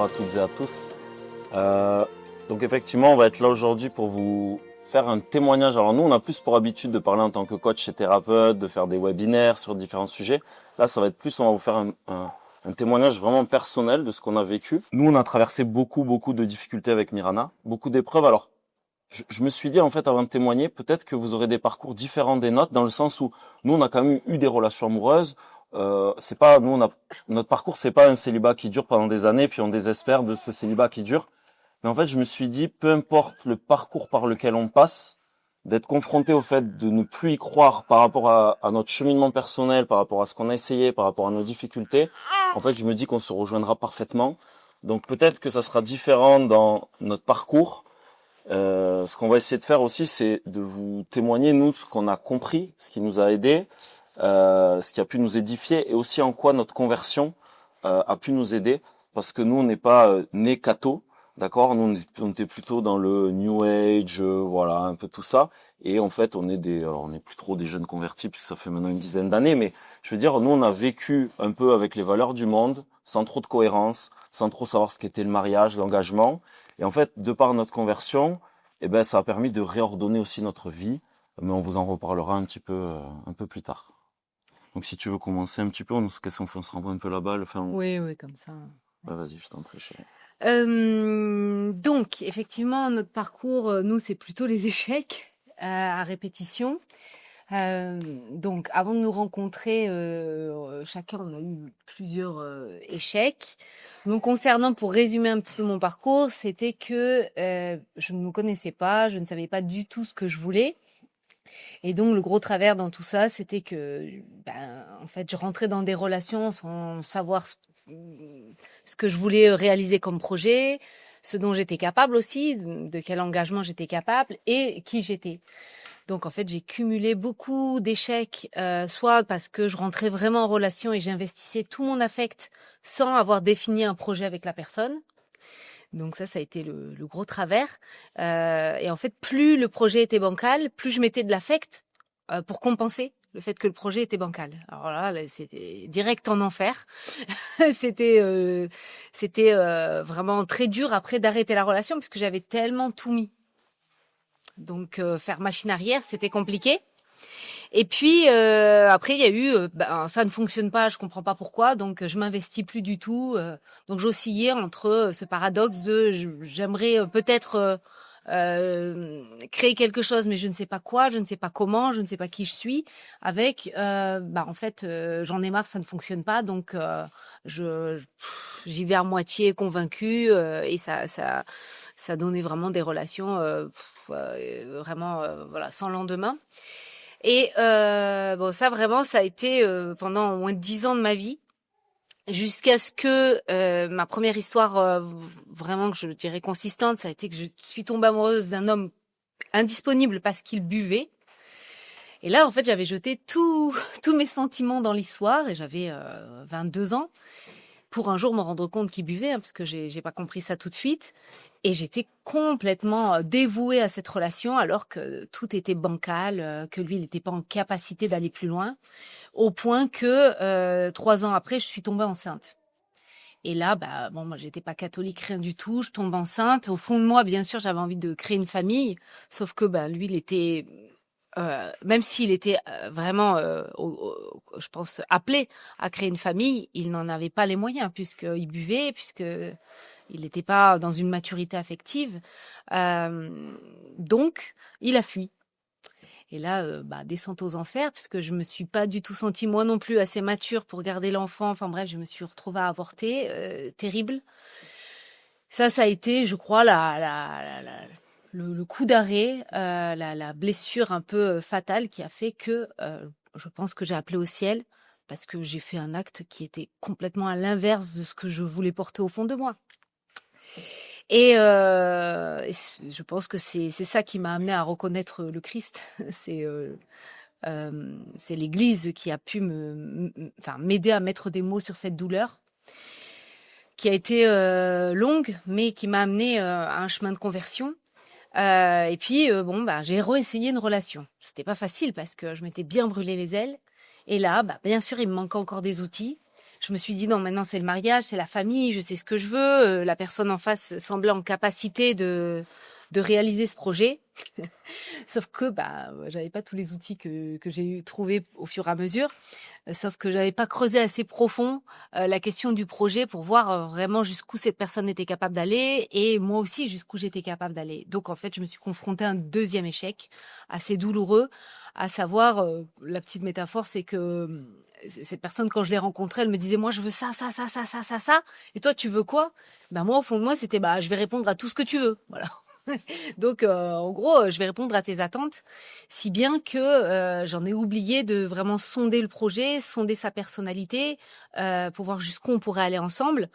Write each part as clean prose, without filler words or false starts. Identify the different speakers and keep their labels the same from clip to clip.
Speaker 1: à toutes et à tous. Donc effectivement, on va être là aujourd'hui pour vous faire un témoignage. Alors nous, on a plus pour habitude de parler en tant que coach et thérapeute, de faire des webinaires sur différents sujets. Là, ça va être plus, on va vous faire un témoignage vraiment personnel de ce qu'on a vécu. Nous, on a traversé beaucoup de difficultés avec Mirana, beaucoup d'épreuves. Alors, je me suis dit, en fait, avant de témoigner, peut-être que vous aurez des parcours différents des nôtres, dans le sens où nous, on a quand même eu des relations amoureuses. C'est pas, nous, notre parcours, c'est pas un célibat qui dure pendant des années, puis on désespère de ce célibat qui dure. Mais en fait, je me suis dit, peu importe le parcours par lequel on passe, d'être confronté au fait de ne plus y croire par rapport à notre cheminement personnel, par rapport à ce qu'on a essayé, par rapport à nos difficultés, en fait, je me dis qu'on se rejoindra parfaitement. Donc peut-être que ça sera différent dans notre parcours. Ce qu'on va essayer de faire aussi, c'est de vous témoigner, nous, ce qu'on a compris, ce qui nous a aidés, ce qui a pu nous édifier, et aussi en quoi notre conversion a pu nous aider, parce que nous, on n'est pas nés cathos, d'accord. Nous, on était plutôt dans le New Age, voilà, un peu tout ça. Et en fait, alors on n'est plus trop des jeunes convertis, puisque ça fait maintenant une dizaine d'années, mais je veux dire, nous, on a vécu un peu avec les valeurs du monde, sans trop de cohérence, sans trop savoir ce qu'était le mariage, l'engagement. Et en fait, de par notre conversion, ça a permis de réordonner aussi notre vie. Mais on vous en reparlera un peu plus tard. Donc, si tu veux commencer un petit peu, qu'est-ce qu'on fait? On se renvoie un peu la balle.
Speaker 2: Oui, comme ça.
Speaker 1: Ouais, vas-y, je t'en prie, chérie.
Speaker 2: Donc, effectivement, notre parcours, nous, c'est plutôt les échecs à répétition. Donc, avant de nous rencontrer, chacun, on a eu plusieurs échecs. Donc, concernant, pour résumer un petit peu mon parcours, c'était que je ne me connaissais pas, je ne savais pas du tout ce que je voulais. Et donc, le gros travers dans tout ça, c'était que, en fait, je rentrais dans des relations sans savoir ce que je voulais réaliser comme projet, ce dont j'étais capable aussi, de quel engagement j'étais capable et qui j'étais. Donc, en fait, j'ai cumulé beaucoup d'échecs, soit parce que je rentrais vraiment en relation et j'investissais tout mon affect sans avoir défini un projet avec la personne. Donc ça a été le gros travers. Et en fait, plus le projet était bancal, plus je mettais de l'affect pour compenser le fait que le projet était bancal. Alors là c'était direct en enfer. C'était vraiment très dur après d'arrêter la relation parce que j'avais tellement tout mis. Donc faire machine arrière, c'était compliqué. Et puis après il y a eu ça ne fonctionne pas, je comprends pas pourquoi, donc je m'investis plus du tout. Donc j'oscillais entre ce paradoxe de j'aimerais peut-être créer quelque chose, mais je ne sais pas quoi, je ne sais pas comment, je ne sais pas qui je suis. Avec en fait j'en ai marre, ça ne fonctionne pas, donc j'y vais à moitié convaincue et ça donnait vraiment des relations vraiment voilà sans lendemain. Et ça vraiment, ça a été pendant au moins 10 ans de ma vie, jusqu'à ce que ma première histoire vraiment que je dirais consistante, ça a été que je suis tombée amoureuse d'un homme indisponible parce qu'il buvait. Et là, en fait, j'avais jeté tous mes sentiments dans l'histoire et j'avais 22 ans pour un jour me rendre compte qu'il buvait, parce que j'ai pas compris ça tout de suite. Et j'étais complètement dévouée à cette relation alors que tout était bancal, que lui, il n'était pas en capacité d'aller plus loin, au point que 3 ans après, je suis tombée enceinte. Et là, moi, j'étais pas catholique, rien du tout. Je tombe enceinte. Au fond de moi, bien sûr, j'avais envie de créer une famille, sauf que lui, il était, même s'il était vraiment, je pense, appelé à créer une famille, il n'en avait pas les moyens puisqu'il buvait, puisque il n'était pas dans une maturité affective. Donc, il a fui. Et là, descente aux enfers, puisque je me suis pas du tout sentie, moi non plus, assez mature pour garder l'enfant. Enfin bref, je me suis retrouvée à avorter. Terrible. Ça a été, je crois, le coup d'arrêt, la blessure un peu fatale qui a fait que je pense que j'ai appelé au ciel parce que j'ai fait un acte qui était complètement à l'inverse de ce que je voulais porter au fond de moi. Et je pense que c'est ça qui m'a amené à reconnaître le Christ. C'est l'Église qui a pu m'aider à mettre des mots sur cette douleur, qui a été longue, mais qui m'a amené à un chemin de conversion. Et puis j'ai réessayé une relation. C'était pas facile parce que je m'étais bien brûlé les ailes. Et là, bien sûr, il me manquait encore des outils. je me suis dit non, maintenant c'est le mariage, c'est la famille, je sais ce que je veux. La personne en face semblait en capacité de réaliser ce projet. Sauf que j'avais pas tous les outils que j'ai trouvés au fur et à mesure. Sauf que j'avais pas creusé assez profond la question du projet pour voir vraiment jusqu'où cette personne était capable d'aller et moi aussi jusqu'où j'étais capable d'aller. Donc en fait, je me suis confrontée à un deuxième échec assez douloureux, à savoir la petite métaphore, c'est que cette personne, quand je l'ai rencontrée, elle me disait moi je veux ça, ça, ça, ça, ça, ça, ça. Et toi tu veux quoi? Moi au fond de moi c'était je vais répondre à tout ce que tu veux. Voilà. Donc, en gros, je vais répondre à tes attentes, si bien que j'en ai oublié de vraiment sonder le projet, sonder sa personnalité, pour voir jusqu'où on pourrait aller ensemble.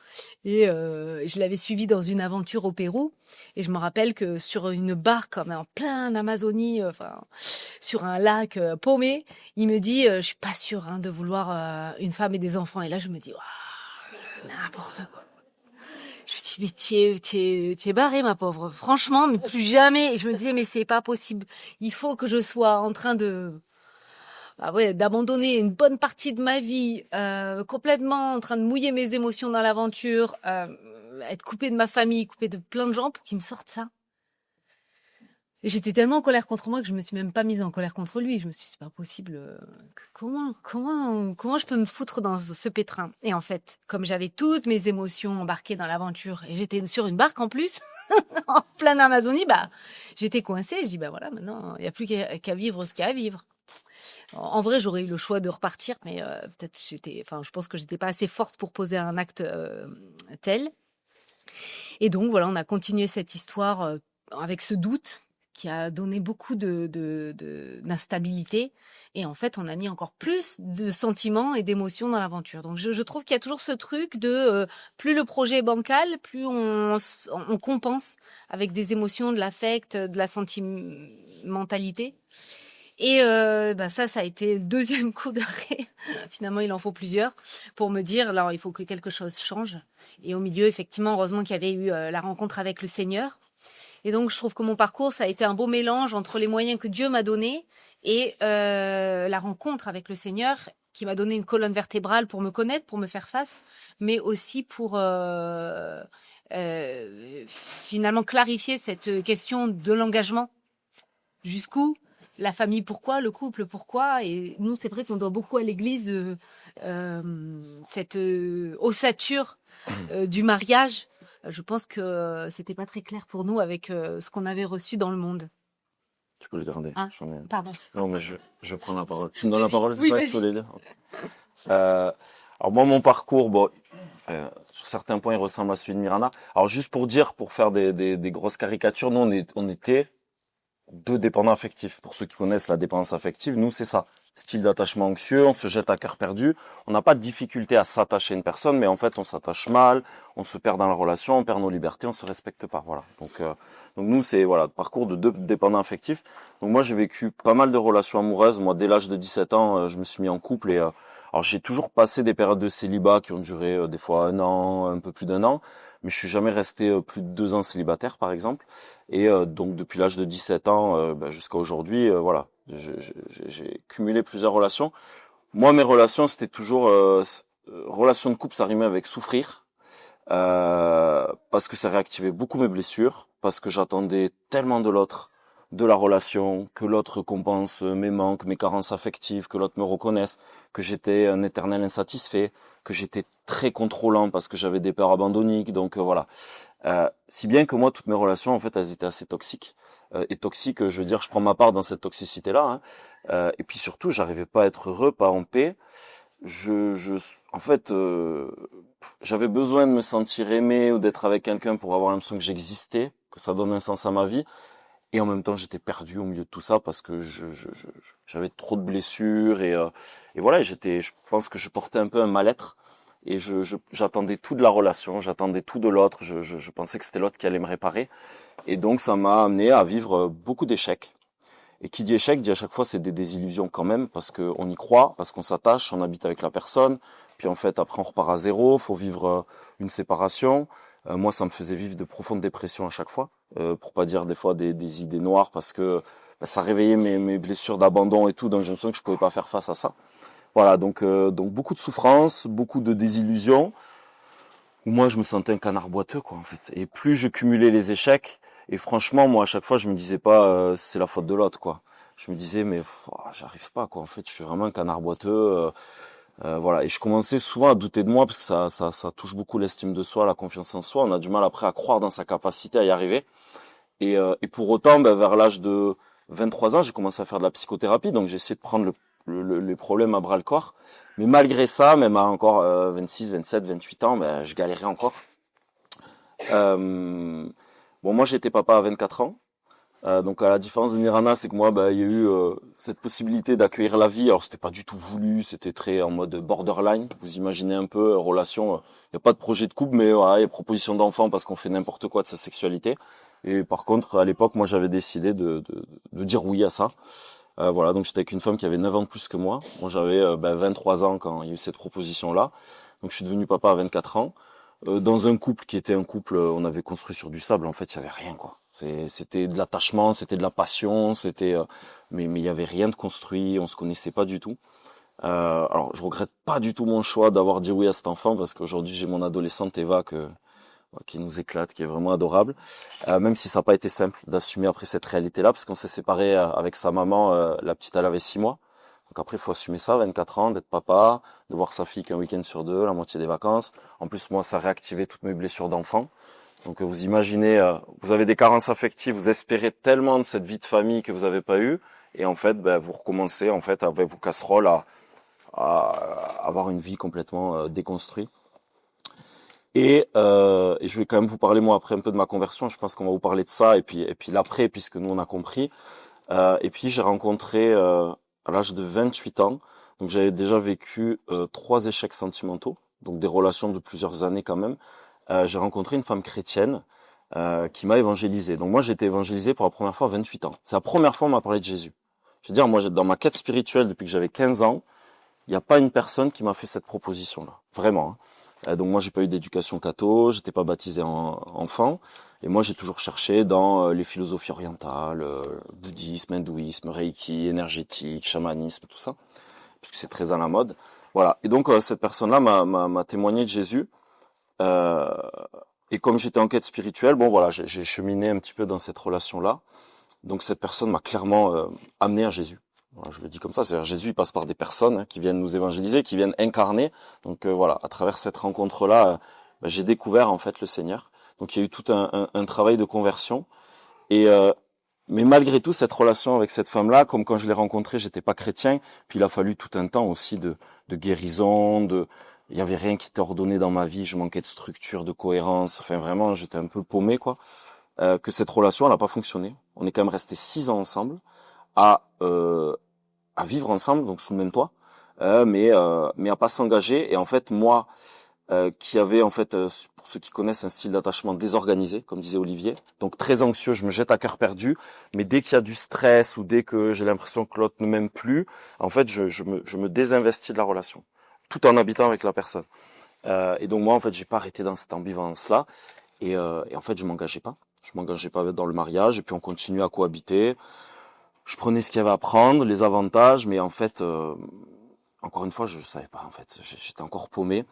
Speaker 2: Et je l'avais suivi dans une aventure au Pérou. Et je me rappelle que sur une barque, comme en plein Amazonie, sur un lac paumé, il me dit je suis pas sûre de vouloir une femme et des enfants. Et là, je me dis waouh, n'importe quoi. Je me dis, mais t'es barré, ma pauvre. Franchement, mais plus jamais. Et je me disais, mais c'est pas possible. Il faut que je sois en train d'abandonner une bonne partie de ma vie, complètement en train de mouiller mes émotions dans l'aventure, être coupée de ma famille, coupée de plein de gens pour qu'ils me sortent ça. Et j'étais tellement en colère contre moi que je me suis même pas mise en colère contre lui. Je me suis dit, c'est pas possible. Comment je peux me foutre dans ce pétrin? Et en fait, comme j'avais toutes mes émotions embarquées dans l'aventure et j'étais sur une barque en plus, en pleine Amazonie, j'étais coincée. Je dis, voilà, maintenant, il n'y a plus qu'à vivre ce qu'il y a à vivre. En vrai, j'aurais eu le choix de repartir, mais peut-être je pense que j'étais pas assez forte pour poser un acte tel. Et donc, voilà, on a continué cette histoire avec ce doute qui a donné beaucoup d'instabilité. Et en fait, on a mis encore plus de sentiments et d'émotions dans l'aventure. Donc, je trouve qu'il y a toujours ce truc de plus le projet est bancal, plus on compense avec des émotions, de l'affect, de la sentimentalité. Et ça a été le deuxième coup d'arrêt. Finalement, il en faut plusieurs pour me dire, alors, il faut que quelque chose change. Et au milieu, effectivement, heureusement qu'il y avait eu la rencontre avec le Seigneur. Et donc, je trouve que mon parcours, ça a été un beau mélange entre les moyens que Dieu m'a donnés et la rencontre avec le Seigneur qui m'a donné une colonne vertébrale pour me connaître, pour me faire face, mais aussi pour finalement clarifier cette question de l'engagement. Jusqu'où? La famille, pourquoi? Le couple, pourquoi? Et nous, c'est vrai qu'on doit beaucoup à l'église cette ossature du mariage. Je pense que c'était pas très clair pour nous avec ce qu'on avait reçu dans le monde.
Speaker 1: Tu peux le garder.
Speaker 2: Pardon.
Speaker 1: Non, mais je prends la parole. Tu me donnes la parole, c'est
Speaker 2: oui,
Speaker 1: ça que tu voulais dire? Alors moi, mon parcours, sur certains points, il ressemble à celui de Miranda. Alors juste pour dire, pour faire des grosses caricatures, nous, on était deux dépendants affectifs. Pour ceux qui connaissent la dépendance affective, nous, c'est ça. Style d'attachement anxieux, on se jette à cœur perdu. On n'a pas de difficulté à s'attacher à une personne, mais en fait, on s'attache mal, on se perd dans la relation, on perd nos libertés, on se respecte pas. Voilà. Donc nous, c'est parcours de deux dépendants affectifs. Donc moi, j'ai vécu pas mal de relations amoureuses. Moi, dès l'âge de 17 ans, je me suis mis en couple et alors j'ai toujours passé des périodes de célibat qui ont duré des fois 1 an, un peu plus d'1 an, mais je suis jamais resté plus de 2 ans célibataire, par exemple. Et donc depuis l'âge de 17 ans jusqu'à aujourd'hui, j'ai cumulé plusieurs relations. Moi, mes relations, c'était toujours relation de couple, ça rimait avec souffrir, parce que ça réactivait beaucoup mes blessures, parce que j'attendais tellement de l'autre, de la relation, que l'autre compense mes manques, mes carences affectives, que l'autre me reconnaisse, que j'étais un éternel insatisfait, que j'étais très contrôlant parce que j'avais des peurs abandonniques. Donc voilà. Si bien que moi, toutes mes relations, en fait, elles étaient assez toxiques. Et toxiques, je veux dire, je prends ma part dans cette toxicité-là. Et puis surtout, j'arrivais pas à être heureux, pas en paix. En fait, j'avais besoin de me sentir aimé ou d'être avec quelqu'un pour avoir l'impression que j'existais, que ça donne un sens à ma vie. Et en même temps, j'étais perdu au milieu de tout ça parce que j'avais trop de blessures et voilà, je pense que je portais un peu un mal-être et j'attendais tout de la relation, j'attendais tout de l'autre, je pensais que c'était l'autre qui allait me réparer et donc ça m'a amené à vivre beaucoup d'échecs. Et qui dit échec dit à chaque fois c'est des désillusions quand même parce que on y croit, parce qu'on s'attache, on habite avec la personne, puis en fait après on repart à zéro, faut vivre une séparation. Moi, ça me faisait vivre de profondes dépressions à chaque fois, pour pas dire des fois des idées noires, parce que ça réveillait mes blessures d'abandon et tout, donc je me sens que je pouvais pas faire face à ça. Voilà, donc beaucoup de souffrance, beaucoup de désillusions, où moi je me sentais un canard boiteux quoi en fait. Et plus je cumulais les échecs, et franchement moi à chaque fois je me disais pas c'est la faute de l'autre quoi. Je me disais mais j'arrive pas quoi en fait, je suis vraiment un canard boiteux. Voilà, et je commençais souvent à douter de moi parce que ça touche beaucoup l'estime de soi, la confiance en soi. On a du mal après à croire dans sa capacité à y arriver. Et pour autant, ben, vers l'âge de 23 ans, j'ai commencé à faire de la psychothérapie, donc j'ai essayé de prendre les problèmes à bras le corps. Mais malgré ça, même à encore 26, 27, 28 ans, ben, je galérais encore. Bon, moi j'étais papa à 24 ans. Donc à la différence de Nirana, c'est que moi, bah, il y a eu cette possibilité d'accueillir la vie. Alors c'était pas du tout voulu, c'était très en mode borderline. Vous imaginez un peu relation. Il n'y a pas de projet de couple, mais voilà, il y a proposition d'enfant parce qu'on fait n'importe quoi de sa sexualité. Et par contre, à l'époque, moi, j'avais décidé de dire oui à ça. Voilà, donc j'étais avec une femme qui avait 9 ans de plus que moi. Moi, j'avais 23 ans quand il y a eu cette proposition-là. Donc je suis devenu papa à 24 ans. Dans un couple qui était un couple, on avait construit sur du sable. En fait, il y avait rien, quoi. C'était de l'attachement, c'était de la passion, mais il y avait rien de construit. On se connaissait pas du tout. Alors, je regrette pas du tout mon choix d'avoir dit oui à cet enfant parce qu'aujourd'hui j'ai mon adolescente Eva qui nous éclate, qui est vraiment adorable. Même si ça n'a pas été simple d'assumer après cette réalité-là, parce qu'on s'est séparés avec sa maman. La petite elle avait 6 mois. Donc après, il faut assumer ça, 24 ans, d'être papa, de voir sa fille qu'un week-end sur deux, la moitié des vacances. En plus, moi, ça a réactivé toutes mes blessures d'enfant. Donc vous imaginez, vous avez des carences affectives, vous espérez tellement de cette vie de famille que vous n'avez pas eu, et en fait, ben, vous recommencez en fait avec vos casseroles à avoir une vie complètement déconstruite. Et je vais quand même vous parler moi après un peu de ma conversion. Je pense qu'on va vous parler de ça et puis l'après, puisque nous on a compris. Et puis j'ai rencontré à l'âge de 28 ans, donc j'avais déjà vécu 3 échecs sentimentaux, donc des relations de plusieurs années quand même. J'ai rencontré une femme chrétienne qui m'a évangélisé. Donc moi j'ai été évangélisé pour la première fois à 28 ans. C'est la première fois qu'on m'a parlé de Jésus. Je veux dire, moi dans ma quête spirituelle depuis que j'avais 15 ans, il n'y a pas une personne qui m'a fait cette proposition-là. Vraiment. Hein. Donc moi j'ai pas eu d'éducation catho, j'étais pas baptisé enfant, et moi j'ai toujours cherché dans les philosophies orientales, bouddhisme, hindouisme, reiki, énergétique, chamanisme, tout ça, puisque c'est très à la mode. Voilà. Et donc cette personne-là m'a témoigné de Jésus. Et comme j'étais en quête spirituelle, bon voilà, j'ai cheminé un petit peu dans cette relation-là. Donc cette personne m'a clairement amené à Jésus. Voilà, je le dis comme ça, c'est-à-dire Jésus il passe par des personnes qui viennent nous évangéliser, qui viennent incarner. Donc voilà, à travers cette rencontre-là, j'ai découvert en fait le Seigneur. Donc il y a eu tout un travail de conversion. Et mais malgré tout, cette relation avec cette femme-là, comme quand je l'ai rencontrée, j'étais pas chrétien. Puis il a fallu tout un temps aussi de guérison, il y avait rien qui était ordonné dans ma vie. Je manquais de structure, de cohérence. Enfin vraiment, j'étais un peu paumé quoi. Que cette relation, elle n'a pas fonctionné. On est quand même resté 6 ans ensemble à vivre ensemble, donc sous le même toit, mais à pas s'engager. Et en fait, moi, qui avait en fait, pour ceux qui connaissent, un style d'attachement désorganisé, comme disait Olivier, donc très anxieux, je me jette à cœur perdu. Mais dès qu'il y a du stress ou dès que j'ai l'impression que l'autre ne m'aime plus, en fait, je me désinvestis de la relation, tout en habitant avec la personne. Et donc moi, en fait, j'ai pas arrêté dans cette ambivalence-là. Et en fait, je m'engageais pas. Je m'engageais pas dans le mariage. Et puis on continuait à cohabiter. Je prenais ce qu'il y avait à prendre, les avantages, mais en fait, encore une fois, je savais pas. En fait, j'étais encore paumé.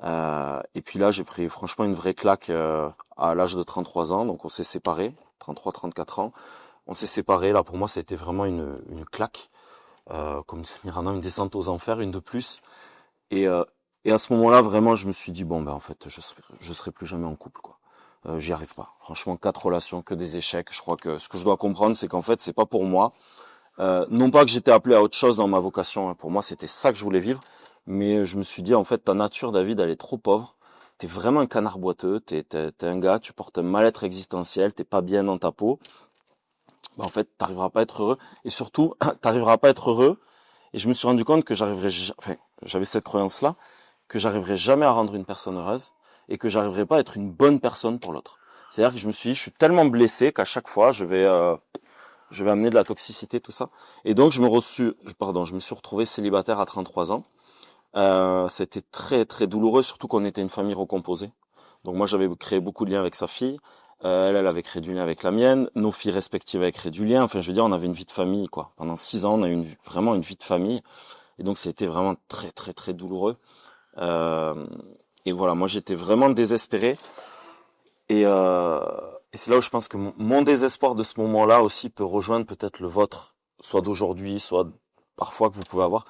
Speaker 1: Et puis là, j'ai pris franchement une vraie claque à l'âge de 33 ans. Donc on s'est séparés, 33, 34 ans. On s'est séparés. Là, pour moi, ça a été vraiment une claque, comme disait Miranda, une descente aux enfers, une de plus. Et à ce moment-là, vraiment, je me suis dit bon, ben en fait, je serai plus jamais en couple, quoi. J'y arrive pas. Franchement, 4 relations, que des échecs. Je crois que ce que je dois comprendre, c'est qu'en fait, c'est pas pour moi. Non pas que j'étais appelé à autre chose dans ma vocation. Hein. Pour moi, c'était ça que je voulais vivre. Mais je me suis dit, en fait, ta nature, David, elle est trop pauvre. T'es vraiment un canard boiteux. T'es un gars, tu portes un mal-être existentiel. T'es pas bien dans ta peau. Ben, en fait, t'arriveras pas à être heureux. Et surtout, t'arriveras pas à être heureux. Et je me suis rendu compte que j'avais cette croyance-là, que j'arriverais jamais à rendre une personne heureuse et que j'arriverais pas à être une bonne personne pour l'autre. C'est-à-dire que je me suis dit, je suis tellement blessé qu'à chaque fois, je vais amener de la toxicité, tout ça. Et donc, je me suis retrouvé célibataire à 33 ans. C'était très, très douloureux, surtout qu'on était une famille recomposée. Donc moi, j'avais créé beaucoup de liens avec sa fille. Elle avait créé du lien avec la mienne. Nos filles respectives avaient créé du lien. Enfin, je veux dire, on avait une vie de famille, quoi. Pendant 6 ans, on a eu vraiment une vie de famille. Et donc, c'était vraiment très, très, très douloureux. Et voilà, moi, j'étais vraiment désespéré. Et c'est là où je pense que mon désespoir de ce moment-là aussi peut rejoindre peut-être le vôtre, soit d'aujourd'hui, soit parfois que vous pouvez avoir.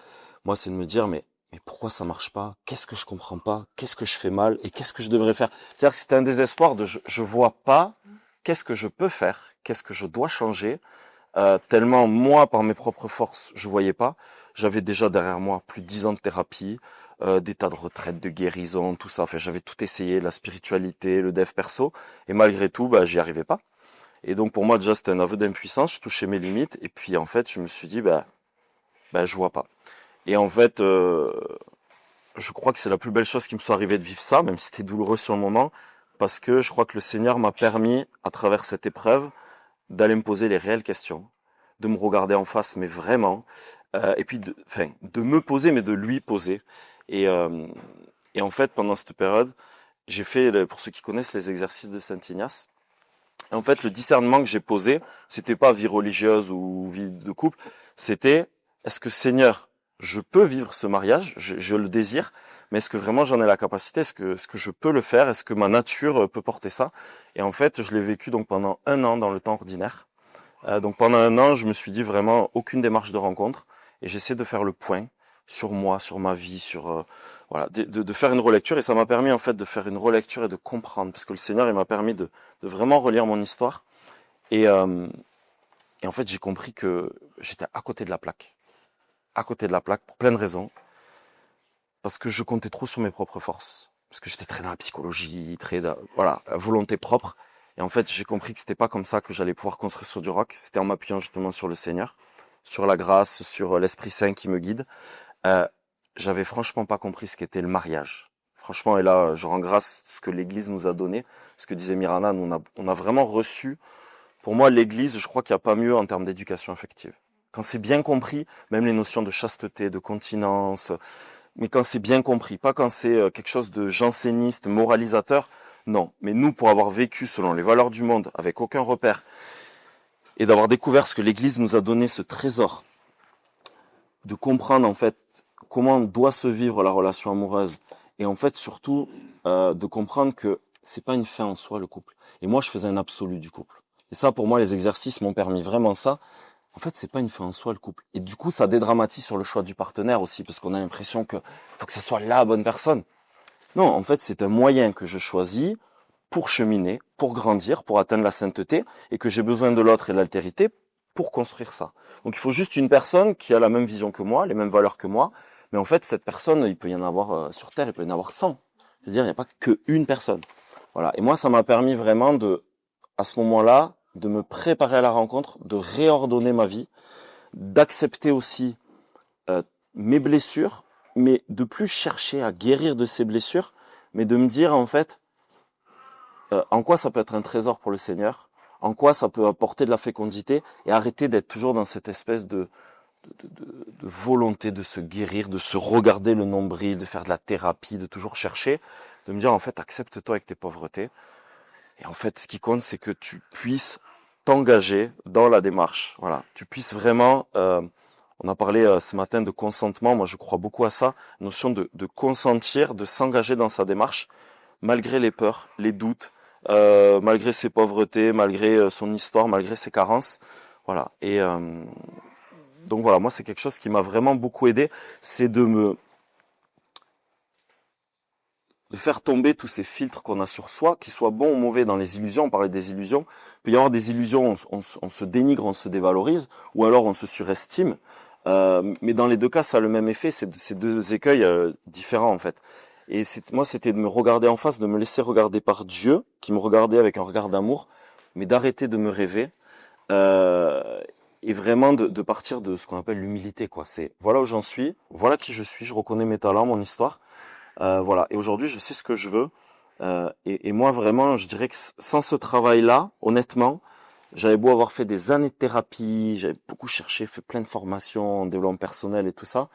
Speaker 1: Moi, c'est de me dire, mais pourquoi ça marche pas? Qu'est-ce que je comprends pas? Qu'est-ce que je fais mal? Et qu'est-ce que je devrais faire? C'est-à-dire que c'était un désespoir de je vois pas qu'est-ce que je peux faire? Qu'est-ce que je dois changer? Tellement moi, par mes propres forces, je voyais pas. J'avais déjà derrière moi plus de 10 ans de thérapie, des tas de retraites, de guérison, tout ça. Enfin, j'avais tout essayé, la spiritualité, le dev perso, et malgré tout, bah, j'y arrivais pas. Et donc pour moi, déjà, c'était un aveu d'impuissance. Je touchais mes limites, et puis en fait, je me suis dit, bah, je vois pas. Et en fait, je crois que c'est la plus belle chose qui me soit arrivée de vivre ça, même si c'était douloureux sur le moment, parce que je crois que le Seigneur m'a permis, à travers cette épreuve, d'aller me poser les réelles questions, de me regarder en face, mais vraiment, et puis de me poser, mais de lui poser. Et, euh, et en fait, pendant cette période, j'ai fait, pour ceux qui connaissent, les exercices de Saint Ignace. Et en fait, le discernement que j'ai posé, c'était pas vie religieuse ou vie de couple, c'était, est-ce que Seigneur, je peux vivre ce mariage, je le désire, mais est-ce que vraiment j'en ai la capacité, est-ce que je peux le faire, est-ce que ma nature peut porter ça? Et en fait, je l'ai vécu donc pendant 1 an dans le temps ordinaire. Donc pendant 1 an, je me suis dit vraiment aucune démarche de rencontre, et j'essaie de faire le point sur moi, sur ma vie, sur voilà, de faire une relecture, et ça m'a permis en fait de faire une relecture et de comprendre, parce que le Seigneur il m'a permis de vraiment relire mon histoire, et, euh, et en fait j'ai compris que j'étais à côté de la plaque pour plein de raisons, parce que je comptais trop sur mes propres forces, parce que j'étais très dans la psychologie, très voilà, à volonté propre. Et en fait, j'ai compris que c'était pas comme ça que j'allais pouvoir construire sur du roc. C'était en m'appuyant justement sur le Seigneur, sur la grâce, sur l'Esprit Saint qui me guide. Euh, J'avais franchement pas compris ce qu'était le mariage. Franchement, et là, je rends grâce à ce que l'Église nous a donné. Ce que disait Mirana, on a vraiment reçu. Pour moi, l'Église, je crois qu'il n'y a pas mieux en termes d'éducation affective. Quand c'est bien compris, même les notions de chasteté, de continence, mais quand c'est bien compris, pas quand c'est quelque chose de janséniste, moralisateur, non. Mais nous, pour avoir vécu selon les valeurs du monde, avec aucun repère, et d'avoir découvert ce que l'Église nous a donné, ce trésor, de comprendre en fait comment doit se vivre la relation amoureuse, et en fait surtout de comprendre que c'est pas une fin en soi le couple. Et moi, je faisais un absolu du couple. Et ça, pour moi, les exercices m'ont permis vraiment ça. En fait, c'est pas une fin en soi le couple. Et du coup, ça dédramatise sur le choix du partenaire aussi, parce qu'on a l'impression que faut que ce soit la bonne personne. Non, en fait, c'est un moyen que je choisis pour cheminer, pour grandir, pour atteindre la sainteté, et que j'ai besoin de l'autre et de l'altérité pour construire ça. Donc il faut juste une personne qui a la même vision que moi, les mêmes valeurs que moi, mais en fait, cette personne, il peut y en avoir sur Terre, il peut y en avoir 100. C'est-à-dire, il n'y a pas qu'une personne. Voilà. Et moi, ça m'a permis vraiment à ce moment-là, de me préparer à la rencontre, de réordonner ma vie, d'accepter aussi mes blessures, mais de plus chercher à guérir de ces blessures, mais de me dire en fait en quoi ça peut être un trésor pour le Seigneur, en quoi ça peut apporter de la fécondité, et arrêter d'être toujours dans cette espèce de volonté de se guérir, de se regarder le nombril, de faire de la thérapie, de toujours chercher, de me dire en fait accepte-toi avec tes pauvretés. Et en fait, ce qui compte, c'est que tu puisses t'engager dans la démarche. Voilà, tu puisses vraiment. On a parlé ce matin de consentement. Moi, je crois beaucoup à ça. Notion de consentir, de s'engager dans sa démarche, malgré les peurs, les doutes, malgré ses pauvretés, malgré son histoire, malgré ses carences. Voilà. Et donc voilà, moi, c'est quelque chose qui m'a vraiment beaucoup aidé, c'est de faire tomber tous ces filtres qu'on a sur soi, qu'ils soient bons ou mauvais. Dans les illusions, on parlait des illusions. Il peut y avoir des illusions, on se dénigre, on se dévalorise, ou alors on se surestime. Mais dans les deux cas, ça a le même effet. C'est deux écueils différents en fait. Et moi, c'était de me regarder en face, de me laisser regarder par Dieu, qui me regardait avec un regard d'amour, mais d'arrêter de me rêver. Et vraiment de partir de ce qu'on appelle l'humilité, quoi. C'est voilà où j'en suis, voilà qui je suis, je reconnais mes talents, mon histoire. Voilà. Et aujourd'hui, je sais ce que je veux. Et moi, vraiment, je dirais que sans ce travail-là, honnêtement, j'avais beau avoir fait des années de thérapie, j'avais beaucoup cherché, fait plein de formations en développement personnel et tout ça.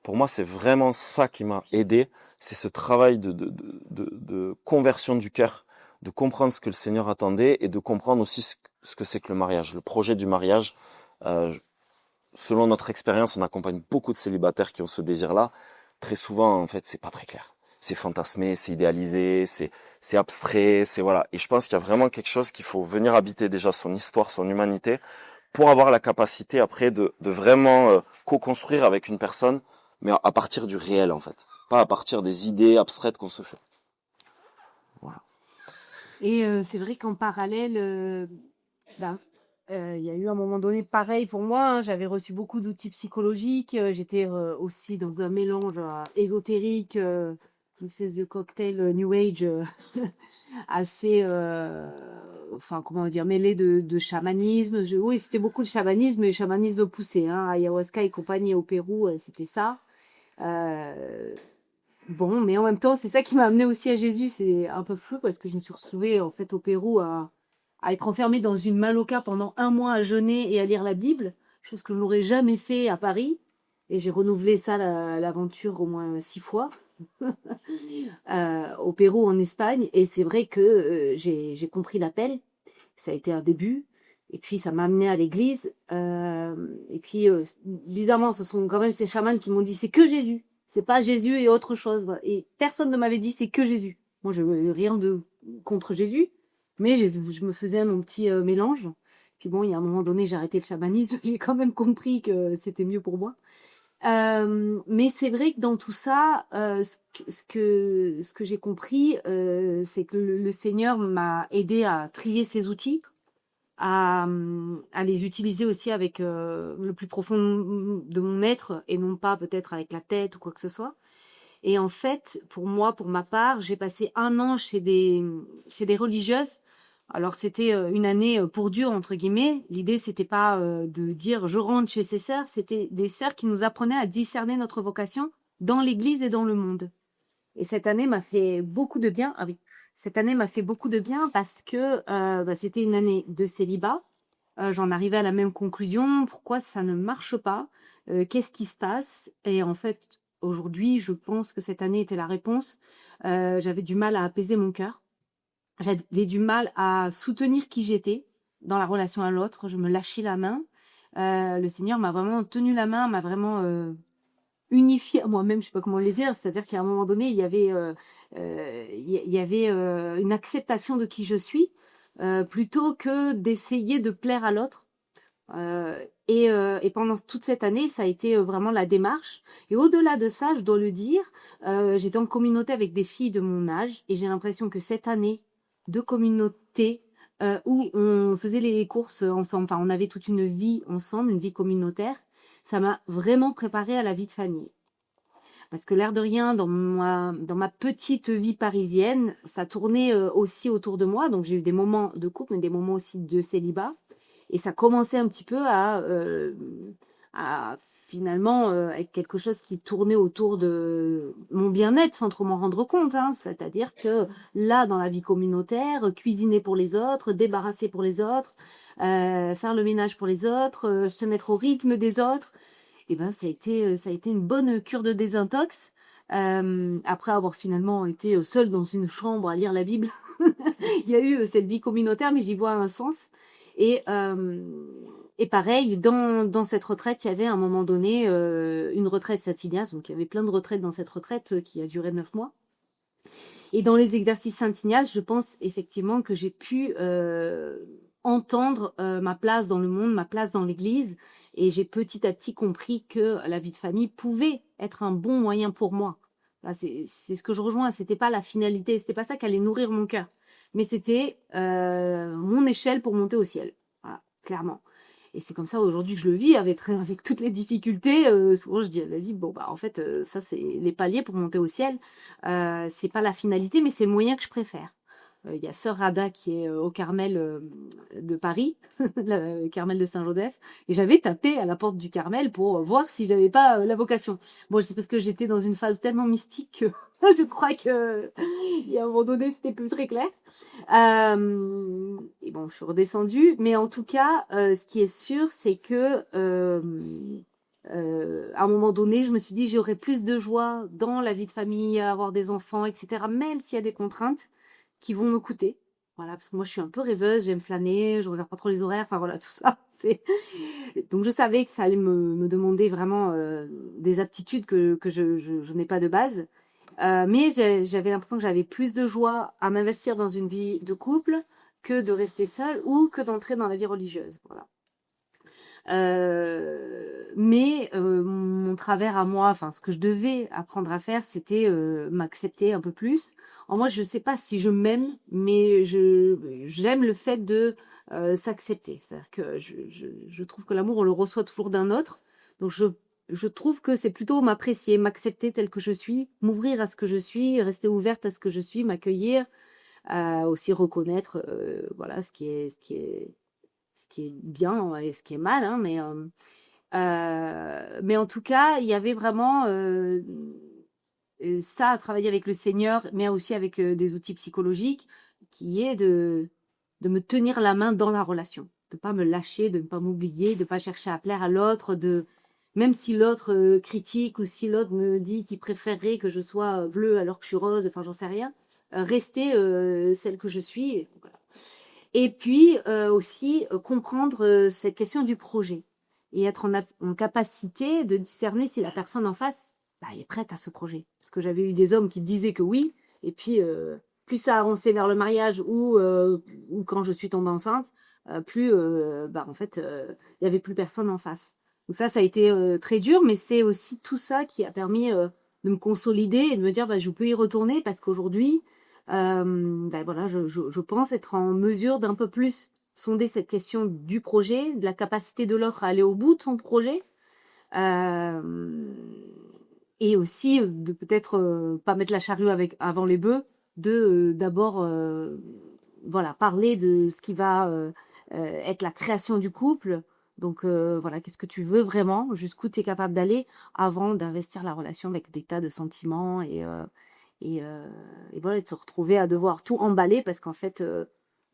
Speaker 1: Pour moi, c'est vraiment ça qui m'a aidé. C'est ce travail de conversion du cœur, de comprendre ce que le Seigneur attendait et de comprendre aussi ce que c'est que le mariage, le projet du mariage. selon notre expérience, on accompagne beaucoup de célibataires qui ont ce désir-là. Très souvent, en fait, c'est pas très clair. C'est fantasmé, c'est idéalisé, c'est abstrait, c'est voilà. Et je pense qu'il y a vraiment quelque chose qu'il faut venir habiter déjà son histoire, son humanité, pour avoir la capacité après de vraiment co-construire avec une personne, mais à partir du réel en fait, pas à partir des idées abstraites qu'on se fait. Voilà.
Speaker 3: Et c'est vrai qu'en parallèle, ben, il y a eu un moment donné pareil pour moi, hein, j'avais reçu beaucoup d'outils psychologiques, j'étais, aussi dans un mélange, ésotérique, une espèce de cocktail, new age, assez, enfin comment dire? Mêlé de chamanisme. Oui, c'était beaucoup de chamanisme, mais chamanisme poussé, hein, ayahuasca et compagnie au Pérou, c'était ça. Heu Bon, mais en même temps, c'est ça qui m'a amené aussi à Jésus. C'est un peu flou parce que je me suis retrouvée en fait au Pérou à être enfermée dans une maloca pendant un mois à jeûner et à lire la Bible, chose que je n'aurais jamais fait à Paris. Et j'ai renouvelé ça, l'aventure, au moins 6 fois, au Pérou, en Espagne. Et c'est vrai que j'ai compris l'appel. Ça a été un début. Et puis ça m'a amené à l'église. Et puis bizarrement, ce sont quand même ces chamans qui m'ont dit c'est que Jésus. C'est pas Jésus et autre chose. Voilà. Et personne ne m'avait dit c'est que Jésus. Moi, je n'ai rien de contre Jésus, mais je me faisais mon petit mélange. Puis bon, il y a un moment donné, j'ai arrêté le chamanisme. J'ai quand même compris que c'était mieux pour moi. Mais c'est vrai que dans tout ça, ce que j'ai compris, c'est que le Seigneur m'a aidé à trier ses outils, à les utiliser aussi avec le plus profond de mon être et non pas peut-être avec la tête ou quoi que ce soit. Et en fait, pour moi, pour ma part, j'ai passé 1 an chez des religieuses. Alors c'était une année pour Dieu entre guillemets. L'idée c'était pas de dire je rentre chez ces sœurs, c'était des sœurs qui nous apprenaient à discerner notre vocation dans l'Église et dans le monde. Et cette année m'a fait beaucoup de bien. Ah oui, cette année m'a fait beaucoup de bien parce que c'était une année de célibat. J'en arrivais à la même conclusion. Pourquoi ça ne marche pas? Qu'est-ce qui se passe? Et en fait, aujourd'hui, je pense que cette année était la réponse. J'avais du mal à apaiser mon cœur. J'avais du mal à soutenir qui j'étais dans la relation à l'autre. Je me lâchais la main. Le Seigneur m'a vraiment tenu la main, m'a vraiment unifiée à moi-même, je sais pas comment le dire. C'est-à-dire qu'à un moment donné, il y avait une acceptation de qui je suis, plutôt que d'essayer de plaire à l'autre. Et pendant toute cette année, ça a été vraiment la démarche. Et au-delà de ça, je dois le dire, j'étais en communauté avec des filles de mon âge et j'ai l'impression que cette année de communauté, où on faisait les courses ensemble, enfin on avait toute une vie ensemble, une vie communautaire, ça m'a vraiment préparée à la vie de famille. Parce que l'air de rien, dans ma petite vie parisienne, ça tournait aussi autour de moi. Donc j'ai eu des moments de couple, mais des moments aussi de célibat. Et ça commençait un petit peu à finalement être quelque chose qui tournait autour de mon bien-être sans trop m'en rendre compte, hein. C'est-à-dire que là, dans la vie communautaire, cuisiner pour les autres, débarrasser pour les autres, faire le ménage pour les autres, se mettre au rythme des autres, et ben ça a été une bonne cure de désintox. Après avoir finalement été seule dans une chambre à lire la Bible, il y a eu cette vie communautaire, mais j'y vois un sens. Et, et pareil, dans cette retraite, il y avait à un moment donné une retraite Saint-Ignace. Donc il y avait plein de retraites dans cette retraite qui a duré 9 mois. Et dans les exercices Saint-Ignace, je pense effectivement que j'ai pu entendre ma place dans le monde, ma place dans l'Église. Et j'ai petit à petit compris que la vie de famille pouvait être un bon moyen pour moi. Là, c'est ce que je rejoins. C'était pas la finalité, c'était pas ça qui allait nourrir mon cœur, mais c'était mon échelle pour monter au ciel. Voilà, clairement. Et c'est comme ça aujourd'hui que je le vis avec toutes les difficultés. Souvent je dis à la vie, bon bah en fait ça c'est les paliers pour monter au ciel. C'est pas la finalité, mais c'est le moyen que je préfère. Il y a Sœur Rada qui est au Carmel de Paris, le Carmel de Saint-Joseph, et j'avais tapé à la porte du Carmel pour voir si j'avais pas la vocation. Bon, c'est parce que j'étais dans une phase tellement mystique que je crois que il y a un moment donné c'était plus très clair. Et bon, je suis redescendue, mais en tout cas, ce qui est sûr, c'est que à un moment donné, je me suis dit j'aurais plus de joie dans la vie de famille, à avoir des enfants, etc. Même s'il y a des contraintes qui vont me coûter. Voilà, parce que moi, je suis un peu rêveuse, j'aime flâner, je regarde pas trop les horaires, enfin voilà, tout ça. Donc, je savais que ça allait me demander vraiment des aptitudes que je n'ai pas de base. Mais j'avais l'impression que j'avais plus de joie à m'investir dans une vie de couple que de rester seule ou que d'entrer dans la vie religieuse. Voilà. Mais mon travers à moi, enfin ce que je devais apprendre à faire, c'était m'accepter un peu plus. En moi, je sais pas si je m'aime, mais j'aime le fait de s'accepter. C'est-à-dire que je trouve que l'amour, on le reçoit toujours d'un autre. Donc je trouve que c'est plutôt m'apprécier, m'accepter tel que je suis, m'ouvrir à ce que je suis, rester ouverte à ce que je suis, m'accueillir, aussi reconnaître voilà ce qui est bien et ce qui est mal, hein, mais en tout cas, il y avait vraiment ça à travailler avec le Seigneur, mais aussi avec des outils psychologiques, qui est de me tenir la main dans la relation, de pas me lâcher, de ne pas m'oublier, de pas chercher à plaire à l'autre, de même si l'autre critique ou si l'autre me dit qu'il préférerait que je sois bleue alors que je suis rose, enfin j'en sais rien, rester celle que je suis. Et voilà. Et puis aussi comprendre cette question du projet et être en capacité de discerner si la personne en face est prête à ce projet. Parce que j'avais eu des hommes qui disaient que oui, et puis plus ça avançait vers le mariage ou quand je suis tombée enceinte, plus en fait il y avait plus personne en face. Donc ça a été très dur, mais c'est aussi tout ça qui a permis de me consolider et de me dire je peux y retourner parce qu'aujourd'hui voilà, je pense être en mesure d'un peu plus sonder cette question du projet, de la capacité de l'autre à aller au bout de son projet, et aussi de peut-être pas mettre la charrue avant les bœufs, de d'abord voilà, parler de ce qui va être la création du couple. Donc voilà, qu'est-ce que tu veux vraiment, jusqu'où tu es capable d'aller avant d'investir la relation avec des tas de sentiments et voilà, de se retrouver à devoir tout emballer parce qu'en fait,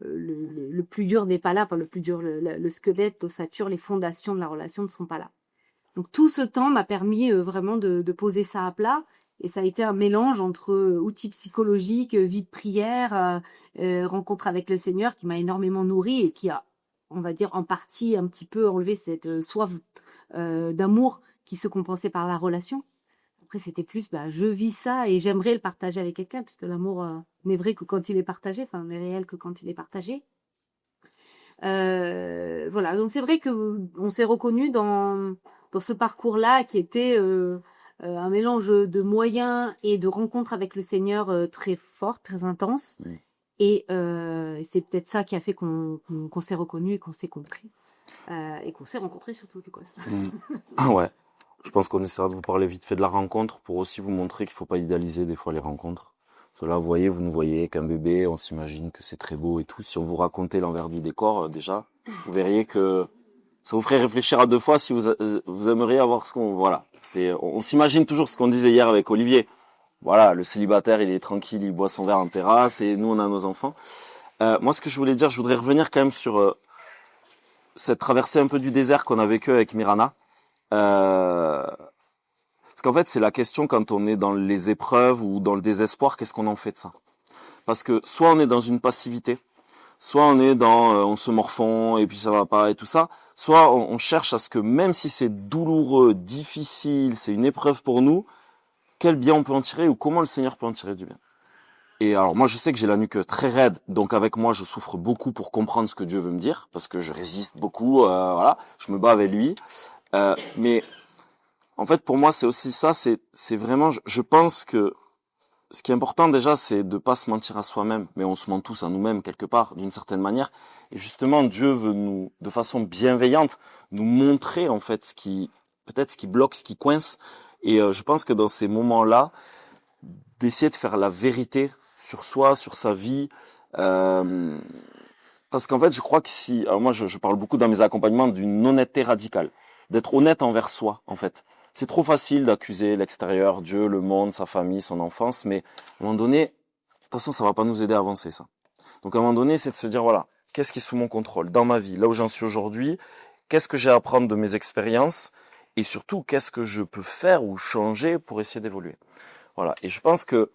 Speaker 3: le plus dur n'est pas là. Enfin, le plus dur, le squelette, l'ossature, les fondations de la relation ne sont pas là. Donc tout ce temps m'a permis vraiment de poser ça à plat. Et ça a été un mélange entre outils psychologiques, vie de prière, rencontre avec le Seigneur qui m'a énormément nourri et qui a, on va dire, en partie un petit peu enlevé cette soif d'amour qui se compensait par la relation. Après, c'était plus, je vis ça et j'aimerais le partager avec quelqu'un, parce que l'amour n'est vrai que quand il est partagé, enfin, n'est réel que quand il est partagé. Voilà, donc c'est vrai que on s'est reconnu dans ce parcours-là qui était un mélange de moyens et de rencontres avec le Seigneur très fort, très intense.
Speaker 1: Oui.
Speaker 3: Et c'est peut-être ça qui a fait qu'on s'est reconnu et qu'on s'est compris. Et qu'on s'est rencontrés surtout, du coup.
Speaker 1: Ah ouais. Je pense qu'on essaiera de vous parler vite fait de la rencontre pour aussi vous montrer qu'il faut pas idéaliser des fois les rencontres. Parce que là, vous nous voyez qu'un bébé, on s'imagine que c'est très beau et tout. Si on vous racontait l'envers du décor, déjà, vous verriez que ça vous ferait réfléchir à deux fois si vous aimeriez avoir ce qu'on, voilà. On s'imagine toujours ce qu'on disait hier avec Olivier. Voilà, le célibataire, il est tranquille, il boit son verre en terrasse et nous, on a nos enfants. Moi, ce que je voulais dire, je voudrais revenir quand même sur cette traversée un peu du désert qu'on a vécue avec Mirana. Parce qu'en fait, c'est la question quand on est dans les épreuves ou dans le désespoir, qu'est-ce qu'on en fait de ça? Parce que soit on est dans une passivité, soit on est dans on se morfond et puis ça va pas et tout ça, soit on cherche à ce que même si c'est douloureux, difficile, c'est une épreuve pour nous, quel bien on peut en tirer ou comment le Seigneur peut en tirer du bien. Et alors moi je sais que j'ai la nuque très raide, donc avec moi je souffre beaucoup pour comprendre ce que Dieu veut me dire, parce que je résiste beaucoup, voilà, je me bats avec lui. Mais en fait, pour moi, c'est aussi ça. C'est vraiment. Je pense que ce qui est important déjà, c'est de pas se mentir à soi-même, mais on se ment tous à nous-mêmes quelque part, d'une certaine manière. Et justement, Dieu veut nous, de façon bienveillante, nous montrer en fait ce qui bloque, ce qui coince. Et je pense que dans ces moments-là, d'essayer de faire la vérité sur soi, sur sa vie. Parce qu'en fait, je crois que si, alors moi, je parle beaucoup dans mes accompagnements d'une honnêteté radicale, d'être honnête envers soi, en fait. C'est trop facile d'accuser l'extérieur, Dieu, le monde, sa famille, son enfance, mais à un moment donné, de toute façon, ça va pas nous aider à avancer, ça. Donc à un moment donné, c'est de se dire, voilà, qu'est-ce qui est sous mon contrôle dans ma vie, là où j'en suis aujourd'hui, qu'est-ce que j'ai à apprendre de mes expériences, et surtout, qu'est-ce que je peux faire ou changer pour essayer d'évoluer. Voilà. Et je pense que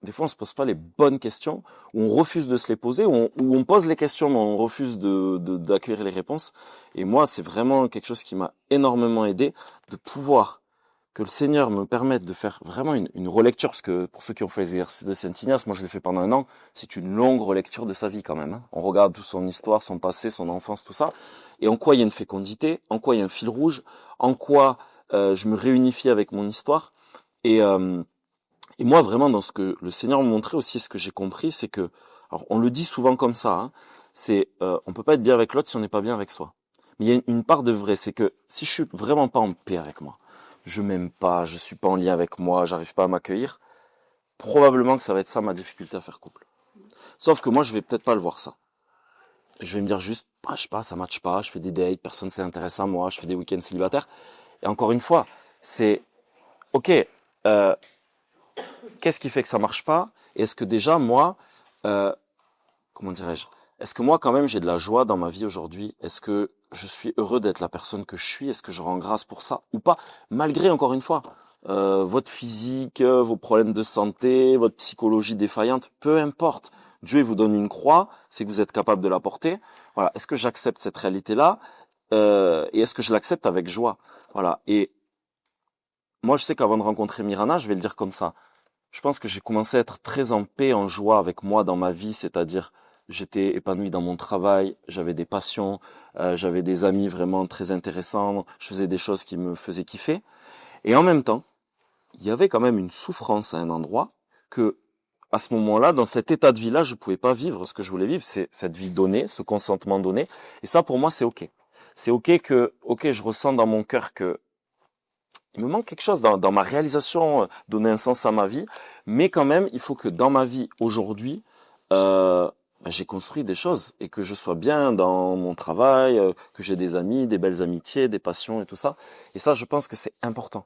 Speaker 1: des fois on se pose pas les bonnes questions, ou on refuse de se les poser, ou on pose les questions mais on refuse d'accueillir les réponses. Et moi, c'est vraiment quelque chose qui m'a énormément aidé, de pouvoir que le Seigneur me permette de faire vraiment une relecture, parce que pour ceux qui ont fait l'exercice de Saint Ignace, moi je l'ai fait pendant 1 an, c'est une longue relecture de sa vie quand même. Hein. On regarde toute son histoire, son passé, son enfance, tout ça, et en quoi il y a une fécondité, en quoi il y a un fil rouge, en quoi je me réunifie avec mon histoire. Et moi, vraiment, dans ce que le Seigneur m'a montré aussi, ce que j'ai compris, c'est que, alors on le dit souvent comme ça, hein, c'est on peut pas être bien avec l'autre si on n'est pas bien avec soi. Mais il y a une part de vrai, c'est que si je suis vraiment pas en paix avec moi, je m'aime pas, je suis pas en lien avec moi, j'arrive pas à m'accueillir, probablement que ça va être ça ma difficulté à faire couple. Sauf que moi, je vais peut-être pas le voir ça. Je vais me dire juste, je sais pas, ça matche pas, je fais des dates, personne s'est intéressé à moi, je fais des week-ends célibataires. Et encore une fois, c'est ok. Qu'est-ce qui fait que ça marche pas? Et est-ce que déjà moi, comment dirais-je? Est-ce que moi quand même j'ai de la joie dans ma vie aujourd'hui? Est-ce que je suis heureux d'être la personne que je suis? Est-ce que je rends grâce pour ça ou pas? Malgré encore une fois votre physique, vos problèmes de santé, votre psychologie défaillante, peu importe. Dieu vous donne une croix, c'est que vous êtes capable de la porter. Voilà. Est-ce que j'accepte cette réalité-là et est-ce que je l'accepte avec joie? Voilà. Et moi, je sais qu'avant de rencontrer Mirana, je vais le dire comme ça. Je pense que j'ai commencé à être très en paix, en joie avec moi dans ma vie, c'est-à-dire j'étais épanoui dans mon travail, j'avais des passions, j'avais des amis vraiment très intéressants, je faisais des choses qui me faisaient kiffer. Et en même temps, il y avait quand même une souffrance à un endroit que, à ce moment-là, dans cet état de vie-là, je pouvais pas vivre ce que je voulais vivre, c'est cette vie donnée, ce consentement donné. Et ça, pour moi, c'est ok. C'est ok que, ok, je ressens dans mon cœur que il me manque quelque chose dans ma réalisation, donner un sens à ma vie, mais quand même, il faut que dans ma vie aujourd'hui, j'ai construit des choses et que je sois bien dans mon travail, que j'ai des amis, des belles amitiés, des passions et tout ça. Et ça, je pense que c'est important.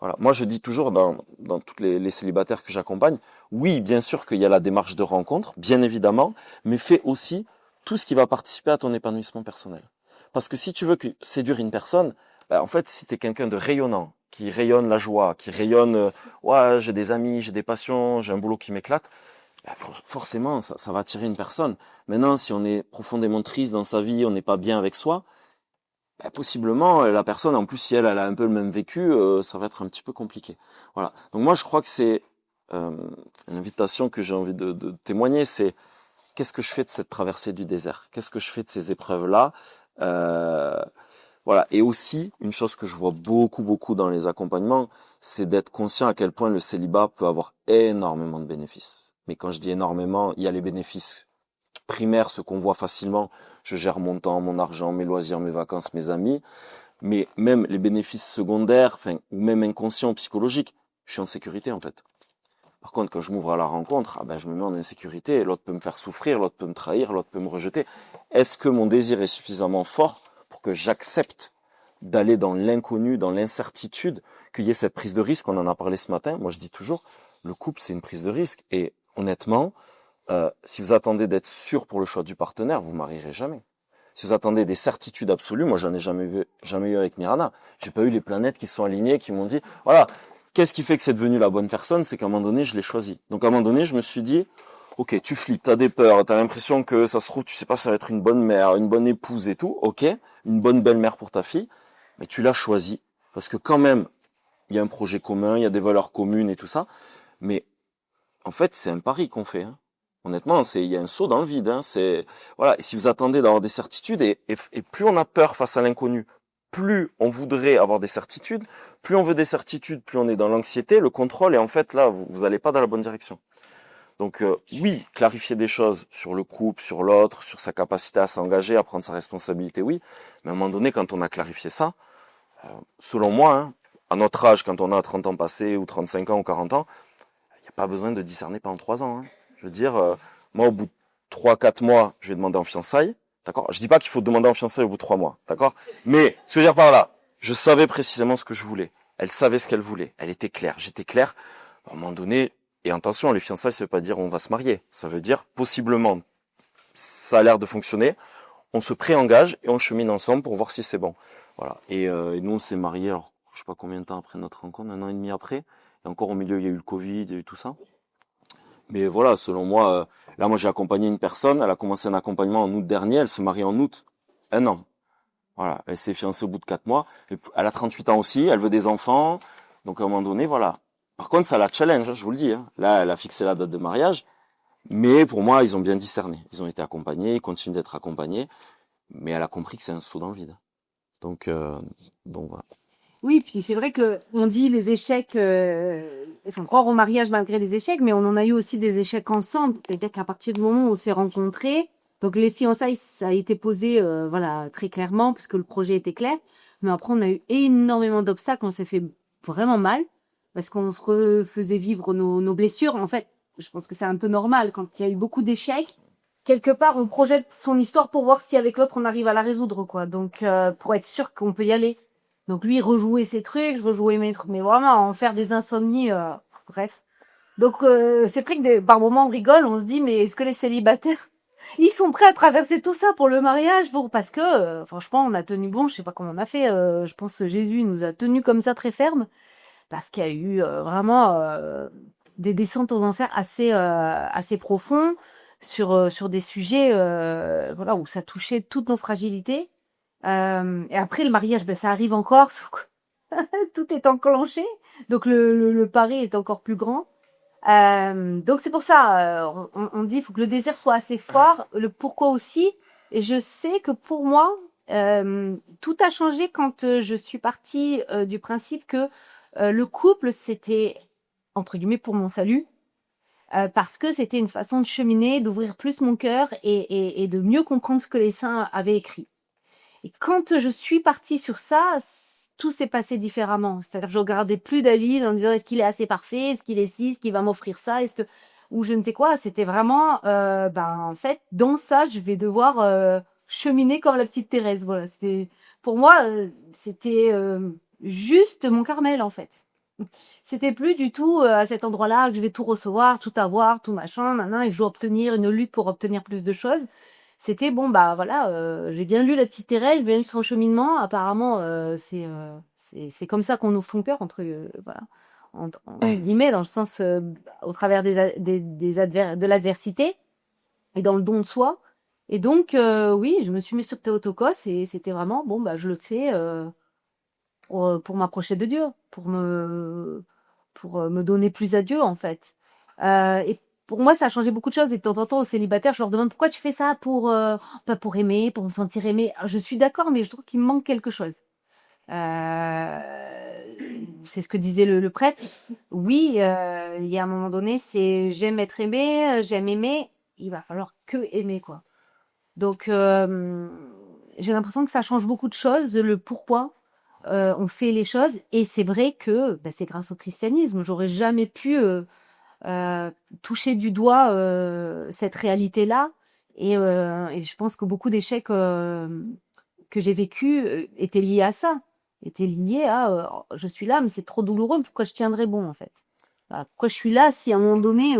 Speaker 1: Voilà. Moi, je dis toujours dans toutes les célibataires que j'accompagne, oui, bien sûr qu'il y a la démarche de rencontre, bien évidemment, mais fais aussi tout ce qui va participer à ton épanouissement personnel. Parce que si tu veux séduire une personne, en fait, si tu es quelqu'un de rayonnant, qui rayonne la joie, qui rayonne ouais, j'ai des amis, j'ai des passions, j'ai un boulot qui m'éclate, forcément, ça va attirer une personne. Maintenant, si on est profondément triste dans sa vie, on n'est pas bien avec soi, possiblement, la personne, en plus, si elle a un peu le même vécu, ça va être un petit peu compliqué. Voilà. Donc moi, je crois que c'est une invitation que j'ai envie de témoigner, c'est qu'est-ce que je fais de cette traversée du désert? Qu'est-ce que je fais de ces épreuves-là? Voilà. Et aussi, une chose que je vois beaucoup dans les accompagnements, c'est d'être conscient à quel point le célibat peut avoir énormément de bénéfices. Mais quand je dis énormément, il y a les bénéfices primaires, ce qu'on voit facilement. Je gère mon temps, mon argent, mes loisirs, mes vacances, mes amis. Mais même les bénéfices secondaires, ou même inconscients, psychologiques, je suis en sécurité en fait. Par contre, quand je m'ouvre à la rencontre, je me mets en insécurité. L'autre peut me faire souffrir, l'autre peut me trahir, l'autre peut me rejeter. Est-ce que mon désir est suffisamment fort pour que j'accepte d'aller dans l'inconnu, dans l'incertitude, qu'il y ait cette prise de risque? On en a parlé ce matin. Moi, je dis toujours, le couple, c'est une prise de risque. Et honnêtement, si vous attendez d'être sûr pour le choix du partenaire, vous marierez jamais. Si vous attendez des certitudes absolues, moi, j'en ai jamais eu avec Mirana. J'ai pas eu les planètes qui sont alignées, qui m'ont dit, voilà, qu'est-ce qui fait que c'est devenu la bonne personne? C'est qu'à un moment donné, je l'ai choisi. Donc, à un moment donné, je me suis dit, ok, tu flippes, t'as des peurs, t'as l'impression que ça se trouve, tu sais pas, ça va être une bonne mère, une bonne épouse et tout, ok, une bonne belle-mère pour ta fille, mais tu l'as choisi, parce que quand même, il y a un projet commun, il y a des valeurs communes et tout ça, mais en fait, c'est un pari qu'on fait, hein. Honnêtement, il y a un saut dans le vide, hein. Voilà, et si vous attendez d'avoir des certitudes, et plus on a peur face à l'inconnu, plus on voudrait avoir des certitudes, plus on veut des certitudes, plus on est dans l'anxiété, le contrôle, et en fait, là, vous allez pas dans la bonne direction. Donc oui, clarifier des choses sur le couple, sur l'autre, sur sa capacité à s'engager, à prendre sa responsabilité, oui. Mais à un moment donné, quand on a clarifié ça, selon moi, hein, à notre âge, quand on a 30 ans passés, ou 35 ans, ou 40 ans, il n'y a pas besoin de discerner pendant 3 ans. Hein. Je veux dire, moi, au bout de 3-4 mois, je vais demander en fiançailles, d'accord? Je dis pas qu'il faut demander en fiançailles au bout de 3 mois, d'accord? Mais, ce que je veux dire par là, je savais précisément ce que je voulais. Elle savait ce qu'elle voulait. Elle était claire. J'étais clair. À un moment donné, et attention, les fiançailles, ça veut pas dire on va se marier. Ça veut dire, possiblement, ça a l'air de fonctionner. On se pré-engage et on chemine ensemble pour voir si c'est bon. Voilà. Et nous, on s'est mariés, alors, je sais pas combien de temps après notre rencontre, 1 an et demi après. Et encore au milieu, il y a eu le Covid, il y a eu tout ça. Mais voilà, selon moi, là, moi, j'ai accompagné une personne. Elle a commencé un accompagnement en août dernier. Elle se marie en août. 1 an. Voilà. Elle s'est fiancée au bout de 4 mois. Et elle a 38 ans aussi. Elle veut des enfants. Donc, à un moment donné, voilà. Par contre, ça la challenge, hein, je vous le dis. Hein. Là, elle a fixé la date de mariage. Mais pour moi, ils ont bien discerné. Ils ont été accompagnés. Ils continuent d'être accompagnés. Mais elle a compris que c'est un saut dans le vide. Donc voilà.
Speaker 3: Oui, puis c'est vrai que on dit les échecs, enfin, croire au mariage malgré les échecs, mais on en a eu aussi des échecs ensemble. C'est-à-dire qu'à partir du moment où on s'est rencontrés, donc les fiançailles, ça a été posé, voilà, très clairement, puisque le projet était clair. Mais après, on a eu énormément d'obstacles, on s'est fait vraiment mal, parce qu'on se refaisait vivre nos blessures. En fait, je pense que c'est un peu normal quand il y a eu beaucoup d'échecs. Quelque part, on projette son histoire pour voir si avec l'autre on arrive à la résoudre, quoi. Donc, pour être sûr qu'on peut y aller. Donc lui, rejouer ses trucs, je rejouais mes trucs, mais vraiment en faire des insomnies, bref. Donc c'est vrai que par moments on rigole, on se dit mais est-ce que les célibataires, ils sont prêts à traverser tout ça pour le mariage, parce que franchement on a tenu bon, je sais pas comment on a fait, je pense que Jésus nous a tenus comme ça très fermes, parce qu'il y a eu vraiment des descentes aux enfers assez profonds sur des sujets voilà où ça touchait toutes nos fragilités. Et après le mariage, ben ça arrive encore, sauf que tout est enclenché, donc le pari est encore plus grand. Donc c'est pour ça, on dit il faut que le désir soit assez fort, le pourquoi aussi. Et je sais que pour moi, tout a changé quand je suis partie du principe que le couple c'était entre guillemets pour mon salut. Parce que c'était une façon de cheminer, d'ouvrir plus mon cœur et de mieux comprendre ce que les saints avaient écrit. Et quand je suis partie sur ça, tout s'est passé différemment. C'est-à-dire que je regardais plus David en disant est-ce qu'il est assez parfait, est-ce qu'il est ci, est-ce qu'il va m'offrir ça, ou je ne sais quoi. C'était vraiment, en fait, dans ça, je vais devoir cheminer comme la petite Thérèse. Voilà, pour moi, c'était juste mon Carmel en fait. C'était plus du tout à cet endroit-là que je vais tout recevoir, tout avoir, tout machin, maintenant, et je dois obtenir une lutte pour obtenir plus de choses. C'était bon, bah voilà, j'ai bien lu la petite Thérèse, j'ai bien lu son cheminement. Apparemment, c'est comme ça qu'on ouvre son cœur voilà, entre guillemets, dans le sens au travers de l'adversité et dans le don de soi. Et donc, oui, je me suis mis sur Théotokos et c'était vraiment bon, bah je le fais pour m'approcher de Dieu, pour me donner plus à Dieu en fait. Et pour moi, ça a changé beaucoup de choses. Et de temps en temps, aux célibataires, je leur demande pourquoi tu fais ça pas pour aimer, pour me sentir aimé. Je suis d'accord, mais je trouve qu'il me manque quelque chose. C'est ce que disait le prêtre. Oui, il y a un moment donné, c'est j'aime être aimé, j'aime aimer. Il va falloir que aimer, quoi. Donc, j'ai l'impression que ça change beaucoup de choses, le pourquoi on fait les choses. Et c'est vrai que c'est grâce au christianisme. J'aurais jamais pu toucher du doigt cette réalité-là. Et je pense que beaucoup d'échecs que j'ai vécus étaient liés à ça. Étaient liés à je suis là, mais c'est trop douloureux, pourquoi je tiendrais bon en fait? Pourquoi je suis là si à un moment donné,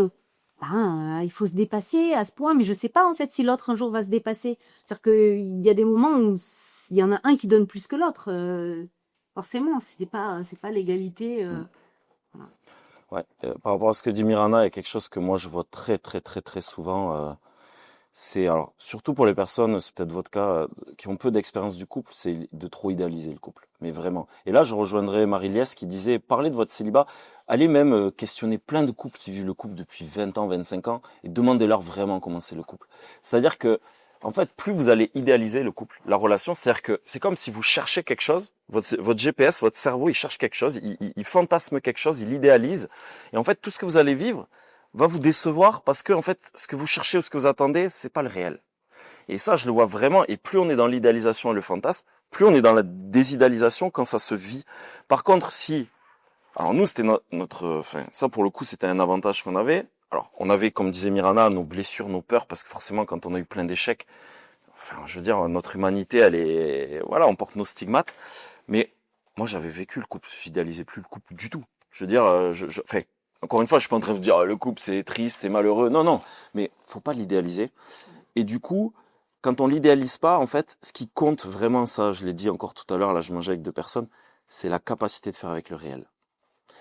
Speaker 3: il faut se dépasser à ce point, mais je sais pas en fait si l'autre un jour va se dépasser. C'est-à-dire qu'il y a des moments où il y en a un qui donne plus que l'autre. Forcément, c'est pas l'égalité. Voilà.
Speaker 1: Ouais. Par rapport à ce que dit Mirana, il y a quelque chose que moi je vois très très très très souvent. C'est alors surtout pour les personnes, c'est peut-être votre cas, qui ont peu d'expérience du couple, c'est de trop idéaliser le couple, mais vraiment. Et là, je rejoindrais Marie-Liesse qui disait, parlez de votre célibat, allez même questionner plein de couples qui vivent le couple depuis 20 ans, 25 ans, et demandez-leur vraiment comment c'est le couple. C'est-à-dire que, en fait, plus vous allez idéaliser le couple, la relation, c'est-à-dire que c'est comme si vous cherchez quelque chose, votre GPS, votre cerveau, il cherche quelque chose, il fantasme quelque chose, il idéalise, et en fait, tout ce que vous allez vivre va vous décevoir parce que en fait ce que vous cherchez ou ce que vous attendez, c'est pas le réel. Et ça, je le vois vraiment. Et plus on est dans l'idéalisation et le fantasme, plus on est dans la désidéalisation quand ça se vit. Par contre, alors nous c'était ça pour le coup c'était un avantage qu'on avait. Alors on avait, comme disait Mirana, nos blessures, nos peurs, parce que forcément quand on a eu plein d'échecs, je veux dire notre humanité, voilà, on porte nos stigmates. Mais moi j'avais vécu le couple, j'idéalisais plus le couple du tout. Je veux dire, encore une fois, je suis pas en train de vous dire le couple c'est triste, c'est malheureux. Non, mais faut pas l'idéaliser. Et du coup, quand on l'idéalise pas, en fait, ce qui compte vraiment, ça, je l'ai dit encore tout à l'heure, là, je mangeais avec 2 personnes, c'est la capacité de faire avec le réel.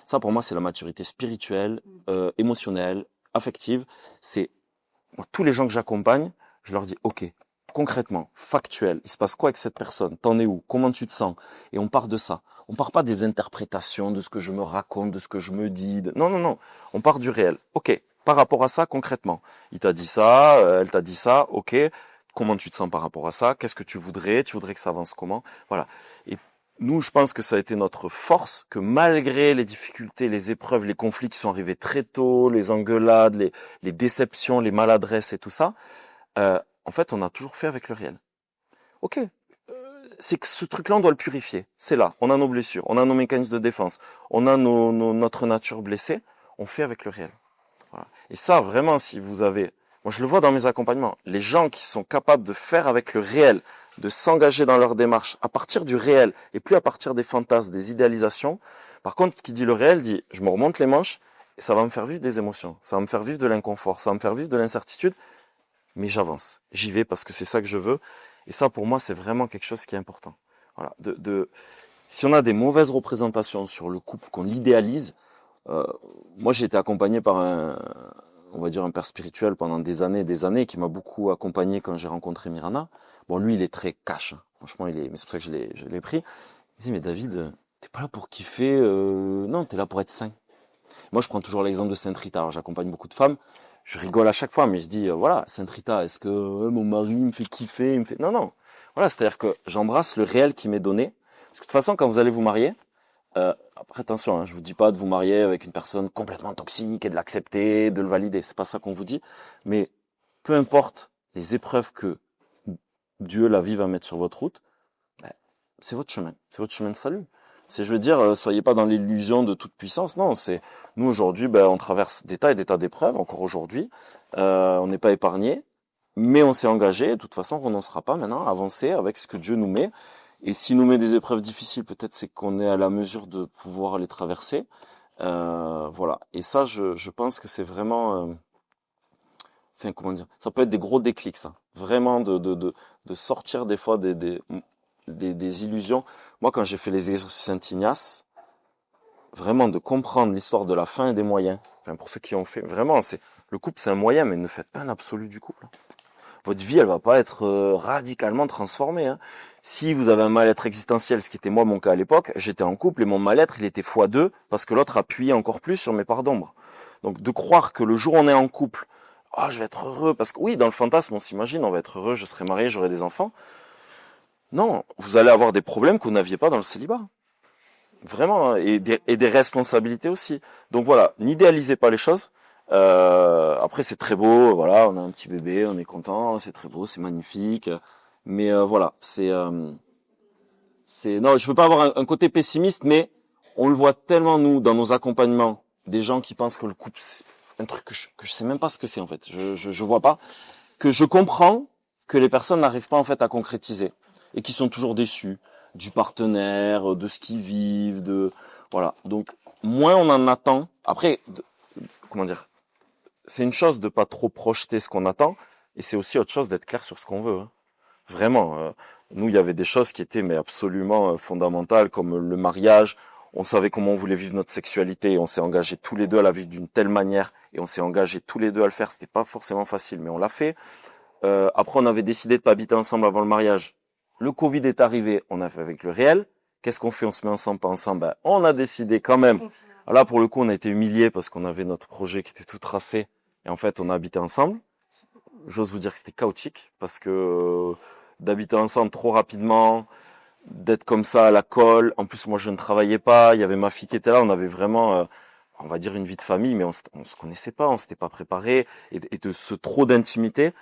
Speaker 1: Ça, pour moi, c'est la maturité spirituelle, émotionnelle, affective, c'est moi, tous les gens que j'accompagne, je leur dis, ok, concrètement, factuel, il se passe quoi avec cette personne? T'en es où? Comment tu te sens? Et on part de ça. On part pas des interprétations, de ce que je me raconte, de ce que je me dis. Non, non, non. On part du réel. Ok, par rapport à ça, concrètement. Il t'a dit ça, elle t'a dit ça, ok. Comment tu te sens par rapport à ça? Qu'est-ce que tu voudrais? Tu voudrais que ça avance comment? Voilà. Et nous, je pense que ça a été notre force, que malgré les difficultés, les épreuves, les conflits qui sont arrivés très tôt, les engueulades, les déceptions, les maladresses et tout ça, en fait, on a toujours fait avec le réel. Ok, c'est que ce truc-là, on doit le purifier. C'est là, on a nos blessures, on a nos mécanismes de défense, on a notre nature blessée, on fait avec le réel. Voilà. Et ça, vraiment, si vous avez... Moi, je le vois dans mes accompagnements. Les gens qui sont capables de faire avec le réel, de s'engager dans leur démarche à partir du réel et plus à partir des fantasmes, des idéalisations. Par contre, qui dit le réel dit, je me remonte les manches et ça va me faire vivre des émotions, ça va me faire vivre de l'inconfort, ça va me faire vivre de l'incertitude, mais j'avance, j'y vais parce que c'est ça que je veux. Et ça, pour moi, c'est vraiment quelque chose qui est important. Voilà. Si on a des mauvaises représentations sur le couple, qu'on l'idéalise, moi, j'ai été accompagné par on va dire un père spirituel pendant des années, qui m'a beaucoup accompagné quand j'ai rencontré Mirana. Bon, lui, il est très cash, hein. Franchement, mais c'est pour ça que je l'ai pris. Il dit, mais David, t'es pas là pour kiffer, non, t'es là pour être sain. Moi, je prends toujours l'exemple de Sainte Rita. Alors, j'accompagne beaucoup de femmes. Je rigole à chaque fois, mais je dis, voilà, Sainte Rita, est-ce que mon mari me fait kiffer, Non, non. Voilà, c'est-à-dire que j'embrasse le réel qui m'est donné. Parce que de toute façon, quand vous allez vous marier, après attention, hein, je vous dis pas de vous marier avec une personne complètement toxique et de l'accepter, de le valider. C'est pas ça qu'on vous dit. Mais peu importe les épreuves que Dieu, la vie, va mettre sur votre route, ben, c'est votre chemin. C'est votre chemin de salut. Je veux dire, soyez pas dans l'illusion de toute puissance. Non, nous aujourd'hui, ben, on traverse des tas et des tas d'épreuves. Encore aujourd'hui, on n'est pas épargné, mais on s'est engagé. De toute façon, on renoncera pas maintenant à avancer avec ce que Dieu nous met. Et s'il nous met des épreuves difficiles, peut-être c'est qu'on est à la mesure de pouvoir les traverser. Voilà. Et ça, je pense que c'est vraiment, enfin, comment dire, ça peut être des gros déclics, ça. Vraiment de sortir des fois des illusions. Moi, quand j'ai fait les exercices Saint-Ignace, vraiment de comprendre l'histoire de la fin et des moyens. Enfin, pour ceux qui ont fait, vraiment, le couple, c'est un moyen, mais ne faites pas un absolu du couple. Votre vie, elle va pas être radicalement transformée, hein. Si vous avez un mal-être existentiel, ce qui était moi mon cas à l'époque, j'étais en couple et mon mal-être, il était x2 parce que l'autre appuyait encore plus sur mes parts d'ombre. Donc de croire que le jour où on est en couple, je vais être heureux, parce que oui, dans le fantasme, on s'imagine, on va être heureux, je serai marié, j'aurai des enfants. Non, vous allez avoir des problèmes que vous n'aviez pas dans le célibat. Vraiment, hein, et des responsabilités aussi. Donc voilà, n'idéalisez pas les choses. Après, c'est très beau, voilà, on a un petit bébé, on est content, c'est très beau, c'est magnifique. Mais voilà, non, je veux pas avoir un côté pessimiste, mais on le voit tellement nous dans nos accompagnements, des gens qui pensent que le couple c'est un truc que je sais même pas ce que c'est en fait. Je vois pas, que je comprends que les personnes n'arrivent pas en fait à concrétiser et qui sont toujours déçus du partenaire, de ce qu'ils vivent, voilà. Donc moins on en attend. Après, comment dire, c'est une chose de pas trop projeter ce qu'on attend, et c'est aussi autre chose d'être clair sur ce qu'on veut, hein. Vraiment, nous, il y avait des choses qui étaient mais absolument fondamentales, comme le mariage. On savait comment on voulait vivre notre sexualité, et on s'est engagés tous les deux à la vivre d'une telle manière, et on s'est engagés tous les deux à le faire. C'était pas forcément facile, mais on l'a fait. Après, on avait décidé de pas habiter ensemble avant le mariage. Le Covid est arrivé, on a fait avec le réel. Qu'est-ce qu'on fait? On se met ensemble, pas ensemble? Ben, on a décidé quand même. Là, pour le coup, on a été humiliés parce qu'on avait notre projet qui était tout tracé, et en fait, on a habité ensemble. J'ose vous dire que c'était chaotique parce que d'habiter ensemble trop rapidement, d'être comme ça à la colle. En plus, moi, je ne travaillais pas. Il y avait ma fille qui était là. On avait vraiment, on va dire, une vie de famille, mais on se connaissait pas, on s'était pas préparé. Et de ce trop d'intimité,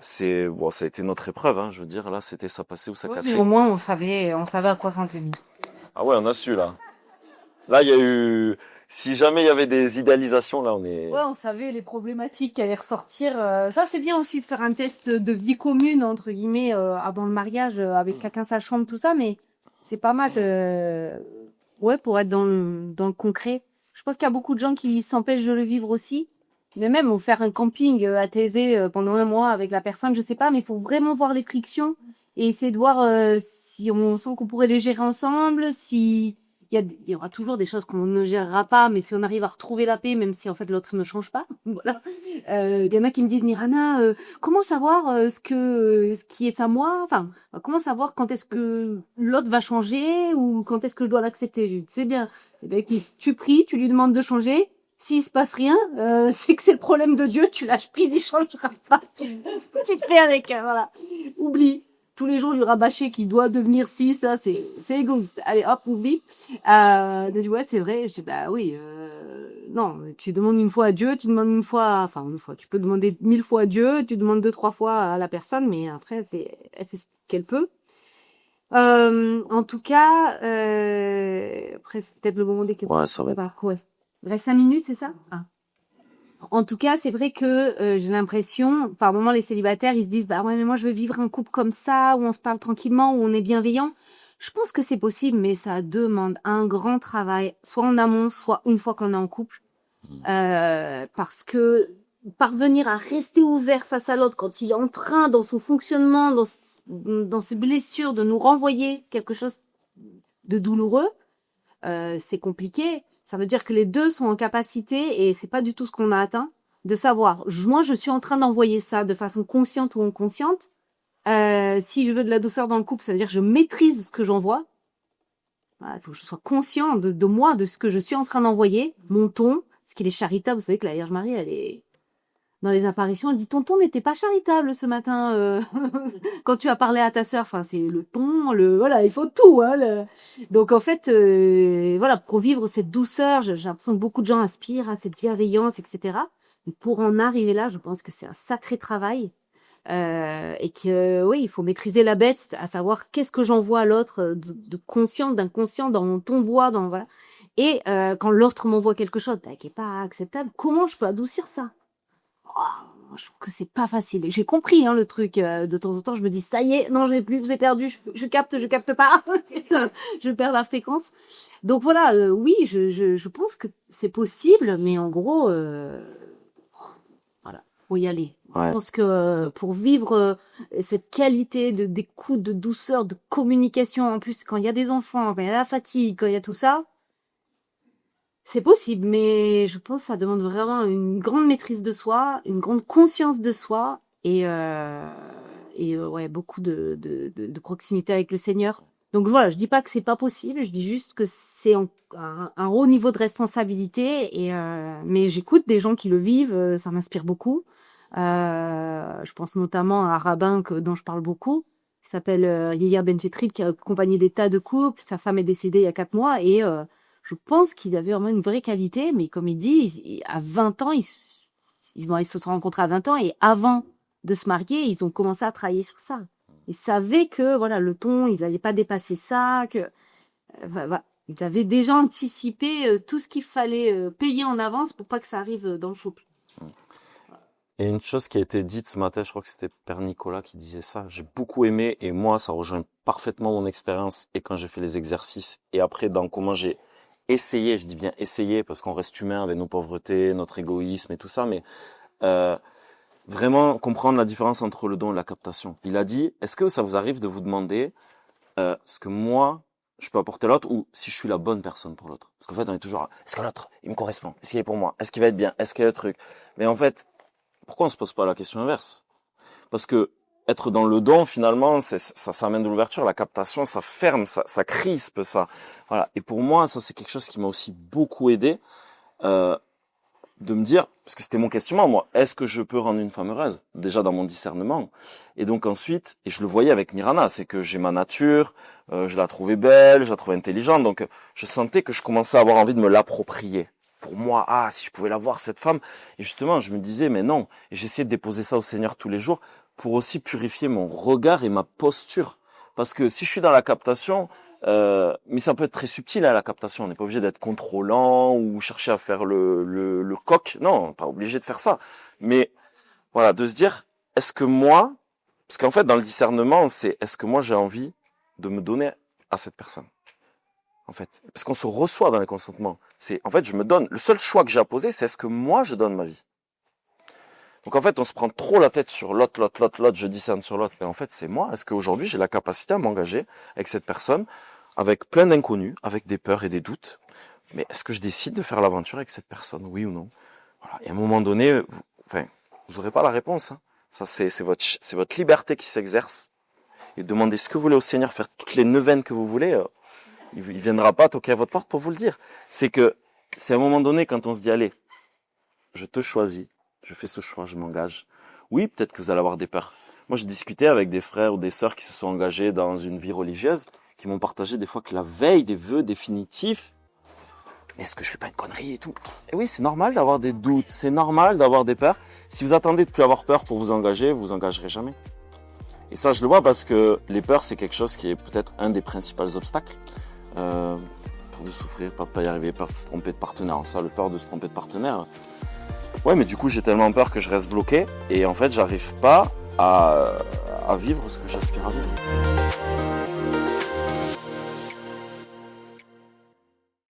Speaker 1: ça a été notre épreuve, hein. Je veux dire, là, c'était ça passait ou ça
Speaker 3: Ouais,
Speaker 1: cassait.
Speaker 3: mais au moins, on savait à quoi s'en tenir.
Speaker 1: Ah ouais, on a su là. Là, il y a eu. Si jamais il y avait des idéalisations, là, on est.
Speaker 3: Ouais, on savait les problématiques qui allaient ressortir. Ça, c'est bien aussi de faire un test de vie commune, entre guillemets, avant le mariage, avec chacun sa chambre, tout ça, mais c'est pas mal, ouais, pour être dans le concret. Je pense qu'il y a beaucoup de gens qui s'empêchent de le vivre aussi. Mais même, ou faire un camping à Thésée pendant un mois avec la personne, je sais pas, mais il faut vraiment voir les frictions et essayer de voir si on sent qu'on pourrait les gérer ensemble, si il il y aura toujours des choses qu'on ne gérera pas, mais si on arrive à retrouver la paix, même si en fait l'autre ne change pas, voilà. Il y en a qui me disent, Nirana, comment savoir ce qui est à moi? Enfin, comment savoir quand est-ce que l'autre va changer ou quand est-ce que je dois l'accepter? Je dis, c'est bien. Eh ben, écoute, tu pries, tu lui demandes de changer. S'il se passe rien, c'est que c'est le problème de Dieu. Tu lâches prise, il changera pas. Tu te fais avec, voilà. Oublie. Tous les jours, lui rabâcher qu'il doit devenir ci, ça, c'est égoïste. Allez, hop, oublie. Donc, ouais, c'est vrai. Je dis, bah oui, non, tu demandes une fois à Dieu, tu demandes une fois, tu peux demander 1000 fois à Dieu, tu demandes 2, 3 fois à la personne, mais après, elle fait ce qu'elle peut. En tout cas, après, c'est peut-être le moment des questions.
Speaker 1: Ouais, ça va.
Speaker 3: Ouais. Il reste 5 minutes, c'est ça? Ah. En tout cas, c'est vrai que j'ai l'impression, par moments, les célibataires, ils se disent, bah ouais, mais moi, je veux vivre un couple comme ça, où on se parle tranquillement, où on est bienveillant. Je pense que c'est possible, mais ça demande un grand travail, soit en amont, soit une fois qu'on est en couple. Parce que parvenir à rester ouvert face à l'autre quand il est en train, dans son fonctionnement, dans ses blessures, de nous renvoyer quelque chose de douloureux, c'est compliqué. Ça veut dire que les deux sont en capacité, et c'est pas du tout ce qu'on a atteint, de savoir, moi je suis en train d'envoyer ça de façon consciente ou inconsciente. Si je veux de la douceur dans le couple, ça veut dire que je maîtrise ce que j'envoie. Voilà, il faut que je sois conscient de moi, de ce que je suis en train d'envoyer, mon ton, parce qu'il est charitable. Vous savez que la Vierge Marie, elle est dans les apparitions, elle dit ton ton n'était pas charitable ce matin quand tu as parlé à ta sœur. Enfin, c'est le ton, voilà, il faut tout. Hein, Donc en fait, voilà, pour vivre cette douceur, j'ai l'impression que beaucoup de gens aspirent à cette bienveillance, etc. Mais pour en arriver là, je pense que c'est un sacré travail. Et que oui, il faut maîtriser la bête, à savoir qu'est-ce que j'envoie à l'autre, de conscient, d'inconscient, dans mon ton de voix, dans voilà. Et quand l'autre m'envoie quelque chose qui est pas acceptable, comment je peux adoucir ça? Oh, je trouve que c'est pas facile. Et j'ai compris le truc. De temps en temps, je me dis ça y est, non, j'ai perdu, je capte pas, je perds la fréquence. Donc voilà, oui, je pense que c'est possible, mais en gros, voilà, faut y aller.
Speaker 1: Ouais.
Speaker 3: Je pense que pour vivre cette qualité d'écoute, de douceur, de communication, en plus quand il y a des enfants, quand il y a la fatigue, quand il y a tout ça, c'est possible, mais je pense que ça demande vraiment une grande maîtrise de soi, une grande conscience de soi et ouais, beaucoup de proximité avec le Seigneur. Donc voilà, je dis pas que c'est pas possible, je dis juste que c'est un haut niveau de responsabilité mais j'écoute des gens qui le vivent, ça m'inspire beaucoup. Je pense notamment à un rabbin dont je parle beaucoup, qui s'appelle Yair Ben-Jetrid, qui a accompagné des tas de couples. Sa femme est décédée il y a 4 mois et je pense qu'il avait vraiment une vraie qualité, mais comme il dit, à 20 ans, ils se sont rencontrés à 20 ans et avant de se marier, ils ont commencé à travailler sur ça. Ils savaient que voilà, le ton, ils n'allaient pas dépasser ça, que voilà. Ils avaient déjà anticipé tout ce qu'il fallait payer en avance pour pas que ça arrive dans le couple.
Speaker 1: Et une chose qui a été dite ce matin, je crois que c'était Père Nicolas qui disait ça, j'ai beaucoup aimé et moi ça rejoint parfaitement mon expérience et quand j'ai fait les exercices et après dans comment j'ai essayé, je dis bien essayer parce qu'on reste humain avec nos pauvretés, notre égoïsme et tout ça, mais vraiment comprendre la différence entre le don et la captation. Il a dit, est-ce que ça vous arrive de vous demander ce que moi je peux apporter à l'autre ou si je suis la bonne personne pour l'autre? Parce qu'en fait on est toujours, est-ce que l'autre il me correspond? Est-ce qu'il est pour moi? Est-ce qu'il va être bien? Est-ce qu'il y a le truc? Mais en fait, pourquoi on se pose pas la question inverse? Parce que être dans le don, finalement, ça amène de l'ouverture. La captation, ça ferme, ça crispe, ça. Voilà. Et pour moi, ça, c'est quelque chose qui m'a aussi beaucoup aidé, de me dire, parce que c'était mon questionnement, moi, est-ce que je peux rendre une femme heureuse? Déjà dans mon discernement. Et donc ensuite, et je le voyais avec Mirana, c'est que j'ai ma nature, je la trouvais belle, je la trouvais intelligente, donc je sentais que je commençais à avoir envie de me l'approprier. Pour moi, si je pouvais la voir, cette femme. Et justement, je me disais, mais non. Et j'essayais de déposer ça au Seigneur tous les jours pour aussi purifier mon regard et ma posture. Parce que si je suis dans la captation, mais ça peut être très subtil, la captation. On n'est pas obligé d'être contrôlant ou chercher à faire le coq. Non, pas obligé de faire ça. Mais voilà, de se dire, est-ce que moi, parce qu'en fait, dans le discernement, c'est est-ce que moi j'ai envie de me donner à cette personne? En fait, parce qu'on se reçoit dans les consentements. En fait, je me donne. Le seul choix que j'ai à poser, c'est est-ce que moi je donne ma vie. Donc en fait, on se prend trop la tête sur l'autre, je discerne sur l'autre. Mais en fait, c'est moi. Est-ce qu'aujourd'hui j'ai la capacité à m'engager avec cette personne avec plein d'inconnus, avec des peurs et des doutes. Mais est-ce que je décide de faire l'aventure avec cette personne, oui ou non? Voilà. Et à un moment donné, vous aurez pas la réponse. Hein. Ça, c'est votre liberté qui s'exerce. Et demandez ce que vous voulez au Seigneur, faire toutes les neuvaines que vous voulez. Il viendra pas toquer à votre porte pour vous le dire. C'est à un moment donné, quand on se dit, allez, je te choisis, je fais ce choix, je m'engage. Oui, peut-être que vous allez avoir des peurs. Moi, j'ai discuté avec des frères ou des sœurs qui se sont engagés dans une vie religieuse, qui m'ont partagé des fois que la veille des vœux définitifs, mais est-ce que je fais pas une connerie et tout? Et oui, c'est normal d'avoir des doutes, c'est normal d'avoir des peurs. Si vous attendez de plus avoir peur pour vous engagerez jamais. Et ça, je le vois parce que les peurs, c'est quelque chose qui est peut-être un des principaux obstacles. Peur de souffrir, peur de pas y arriver, peur de se tromper de partenaire. Ça, le peur de se tromper de partenaire. Ouais, mais du coup, j'ai tellement peur que je reste bloqué et en fait, j'arrive pas à vivre ce que j'aspire à vivre.